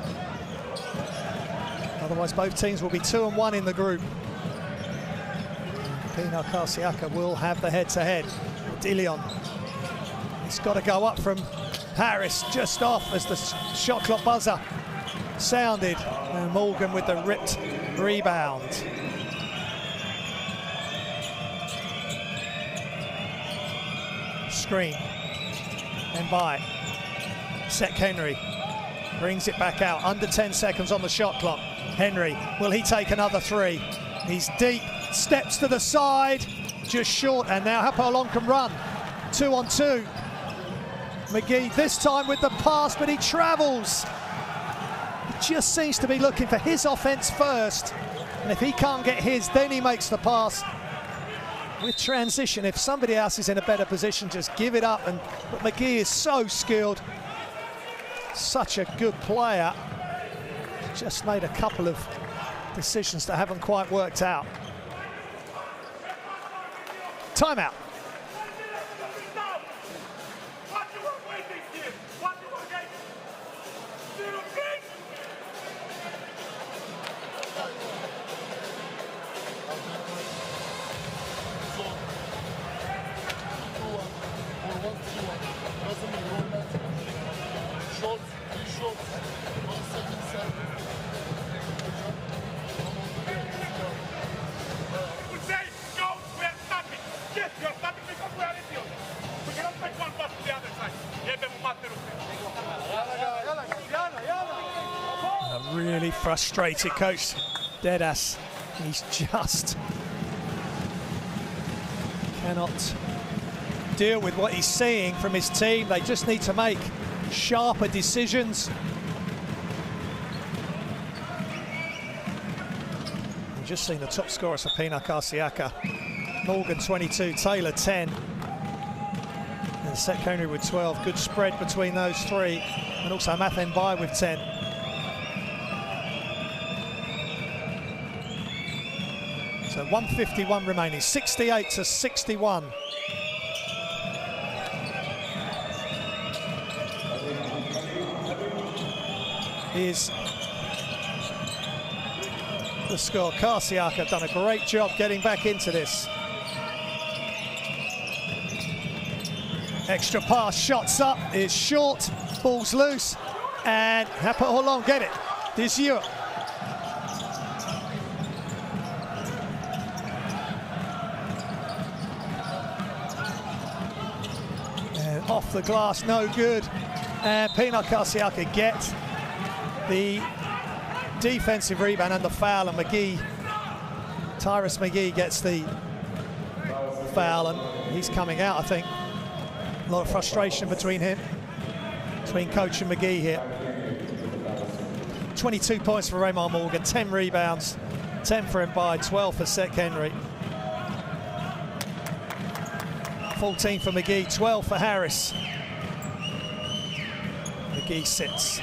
Otherwise both teams will be 2-1 in the group. Pinar Karsiyaka will have the head-to-head. Dilion. It's got to go up from Harris, just off as the shot clock buzzer sounded. And Morgan with the ripped rebound. Screen. And by Sek Henry. Brings it back out. Under 10 seconds on the shot clock. Henry, will he take another three? He's deep. Steps to the side. Just short, and now Hapoel Unet can run. 2-on-2. McGee this time with the pass, but he travels. He just seems to be looking for his offense first, and if he can't get his, then he makes the pass. With transition, if somebody else is in a better position, just give it up. But McGee is so skilled, such a good player. Just made a couple of decisions that haven't quite worked out. Timeout. Really frustrated Coach Dedas. He's just cannot deal with what he's seeing from his team. They just need to make sharper decisions. We've just seen the top scorers for Pinar Karsiyaka. Morgan 22, Taylor 10. And Sek Henry with 12. Good spread between those three. And also Mathen Bai with 10. So 1:51 remaining, 68-61. Is the score. Karsiyaka have done a great job getting back into this. Extra pass, shots up, is short, ball's loose, and Hapoel Unet get it. This year. Off the glass, no good. And Pinar Karsiyaka get the defensive rebound and the foul, and Tyrus McGee gets the foul, and he's coming out, I think. A lot of frustration between Coach and McGee here. 22 points for Raymond Morgan, 10 rebounds, 10 for him by 12 for Sek Henry. 14 for McGee, 12 for Harris. McGee sits.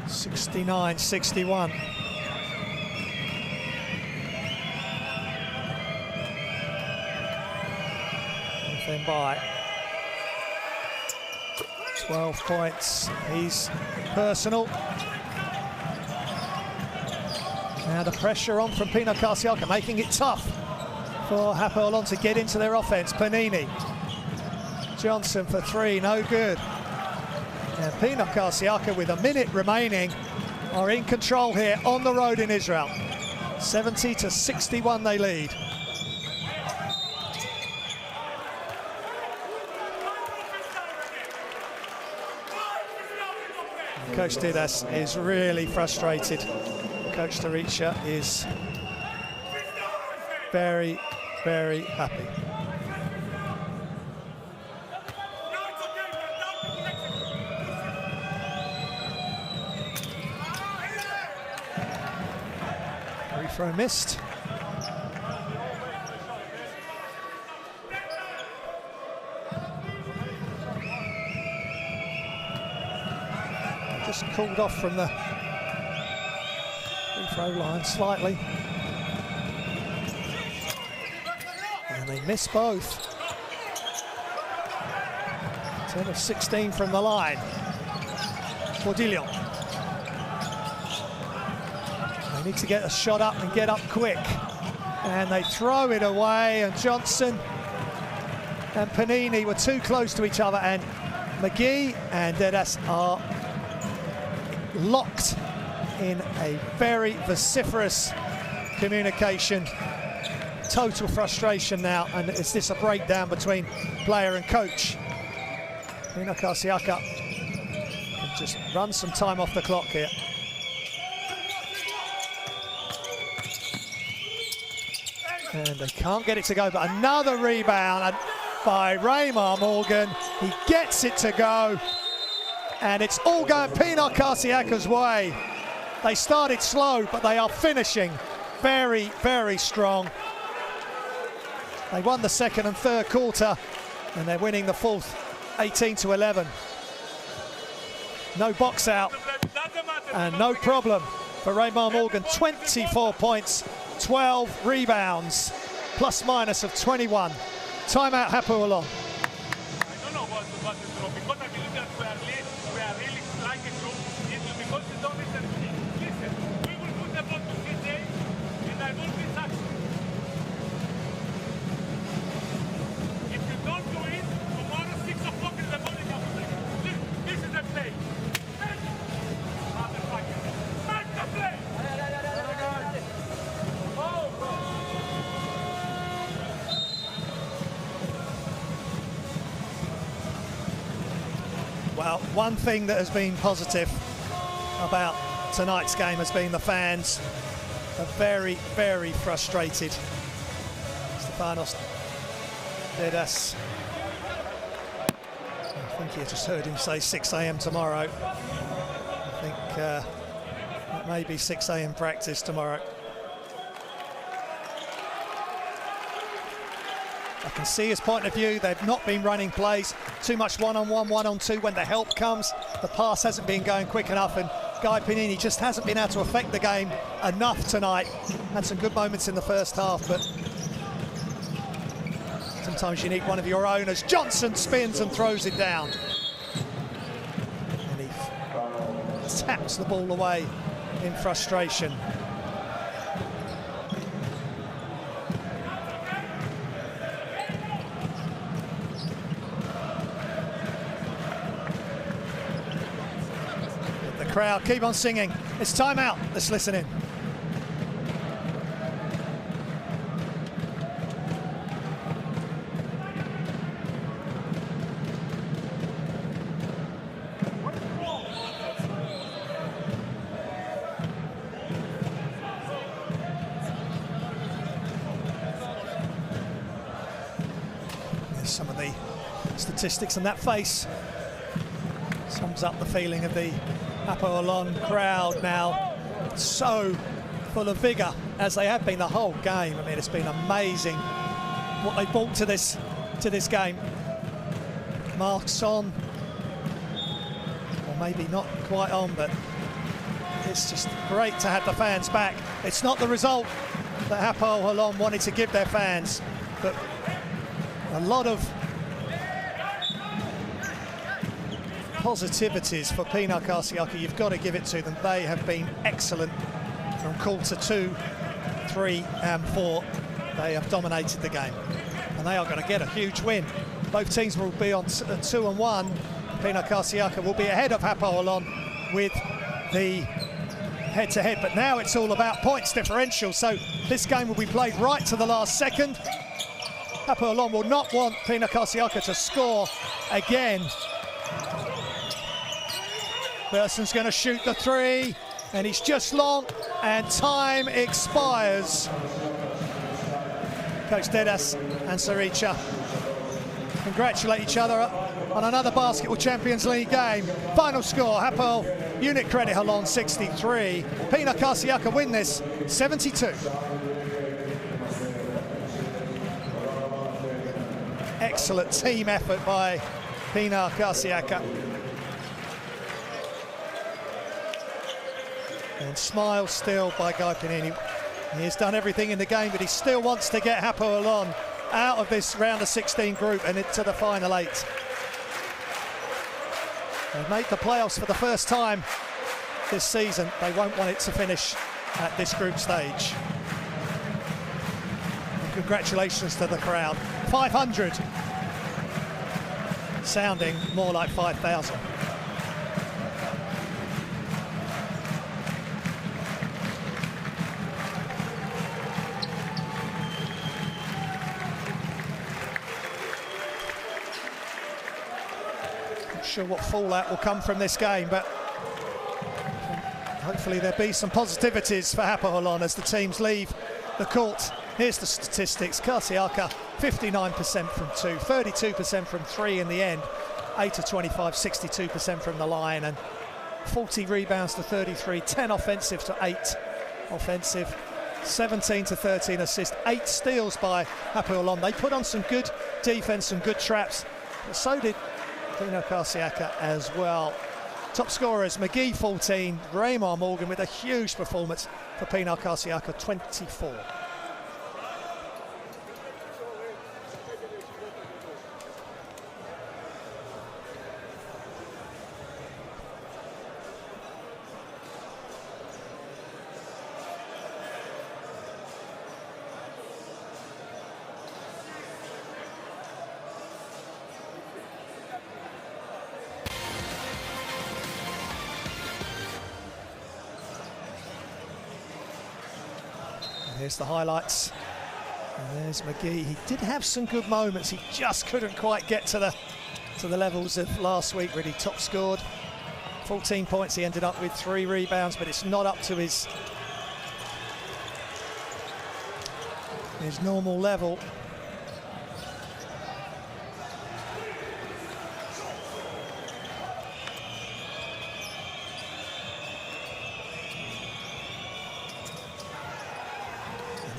(69-61). Then by 12 points, he's personal. Now the pressure on from Pinar Karsiyaka, making it tough for Hapoel Unet to get into their offense. Panini. Johnson for three, no good. And Pinar Karsiyaka, with a minute remaining, are in control here on the road in Israel. 70-61 they lead. Coach Didas is really frustrated. Coach Taricha is very, very happy. Free throw missed. Just called off from the free throw line slightly. And they miss both. 10 of 16 from the line. Cordillon. They need to get a shot up and get up quick. And they throw it away, and Johnson and Panini were too close to each other, and McGee and Didas are locked in a very vociferous communication. Total frustration now, and is this a breakdown between player and coach? Pinar Karsiyaka can just run some time off the clock here. And they can't get it to go, but another rebound by Raymar Morgan. He gets it to go. And it's all going Pinar Karsiyaka's way. They started slow, but they are finishing very, very strong. They won the second and third quarter, and they're winning the fourth, 18-11. No box out, and no problem for Raymar Morgan. 24 points, 12 rebounds, plus minus of 21. Timeout, Hapoel Unet. I don't know what is wrong, because I believe that we are really striking through it because you don't listen to me. Listen, we will put the ball to CJ and I will be successful. If you don't do it, tomorrow 6 o'clock in the morning I will play. This is the play. Motherfucker. Make the play! Well, one thing that has been positive about tonight's game has been the fans are very, very frustrated. Stefanos Didas, I think you just heard him say 6 a.m. tomorrow. I think it may be 6 a.m. practice tomorrow. I can see his point of view. They've not been running plays, too much one-on-one, one-on-two. When the help comes, the pass hasn't been going quick enough, and Guy Panini just hasn't been able to affect the game enough tonight. Had some good moments in the first half, but sometimes you need one of your own, as Johnson spins and throws it down. And he taps the ball away in frustration. Crowd keep on singing. It's time out. Let's listen in. There's some of the statistics, and that face sums up the feeling of the Hapoel Unet crowd now. So full of vigour, as they have been the whole game. I mean, it's been amazing what they brought to this game. Marks on, or maybe not quite on, but it's just great to have the fans back. It's not the result that Hapoel Unet wanted to give their fans, but a lot of positivities for Pinar Karsiyaka. You've got to give it to them. They have been excellent from quarter 2, 3 and 4. They have dominated the game, and they are going to get a huge win. Both teams will be on 2-1. Pinar Karsiyaka will be ahead of Hapoel Unet with the head-to-head, but now it's all about points differential, so this game will be played right to the last second. Hapoel Unet will not want Pinar Karsiyaka to score again. Berson's going to shoot the three, and he's just long, and time expires. Coach Dedas and Saricha congratulate each other on another Basketball Champions League game. Final score, Hapoel Unet-Credit Holon 63. Pinar Karsiyaka win this 72. Excellent team effort by Pinar Karsiyaka. And smile still by Guy Panini. He has done everything in the game, but he still wants to get Hapoel Holon out of this round of 16 group and into the final 8. They've made the playoffs for the first time this season. They won't want it to finish at this group stage. And congratulations to the crowd. 500. Sounding more like 5,000. Not sure what fallout will come from this game, but hopefully there'll be some positivities for Hapoel Holon as the teams leave the court. Here's the statistics. Karsiyaka, 59% from 2, 32% from 3 in the end, 8 of 25, 62% from the line, and 40 rebounds to 33, 10 offensive to 8 offensive, 17 to 13 assists, 8 steals by Hapoel Holon. They put on some good defense, some good traps, but so did Pinar Karsiyaka as well. Top scorers, McGee 14, Raymar Morgan with a huge performance for Pinar Karsiyaka, 24. Here's the highlights. And there's McGee. He did have some good moments. He just couldn't quite get to the levels of last week, really. Top scored. 14 points. He ended up with 3 rebounds, but it's not up to his normal level.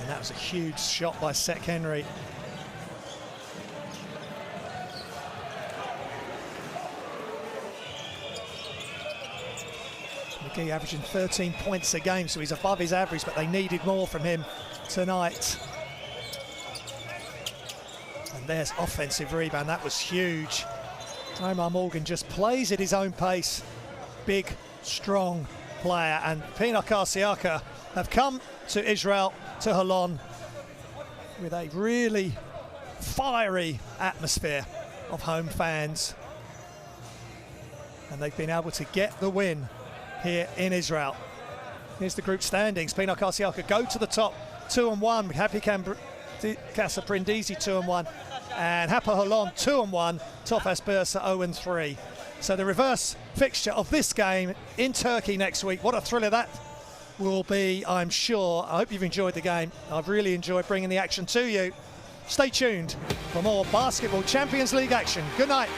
That was a huge shot by Sek Henry. McGee averaging 13 points a game, so he's above his average, but they needed more from him tonight. And there's offensive rebound. That was huge. Raymar Morgan just plays at his own pace. Big, strong player. And Pinar Karsiyaka have come to Israel, to Holon, with a really fiery atmosphere of home fans, and they've been able to get the win here in Israel. Here's the group standings. Pinar Karsiyaka go to the top, 2-1. Happy Casa Brindisi 2-1, and Hapoel Holon 2-1. Tofas Bursa 0-3. So the reverse fixture of this game in Turkey next week. What a thriller that will be, I'm sure. I hope you've enjoyed the game. I've really enjoyed bringing the action to you. Stay tuned for more Basketball Champions League action. Good night.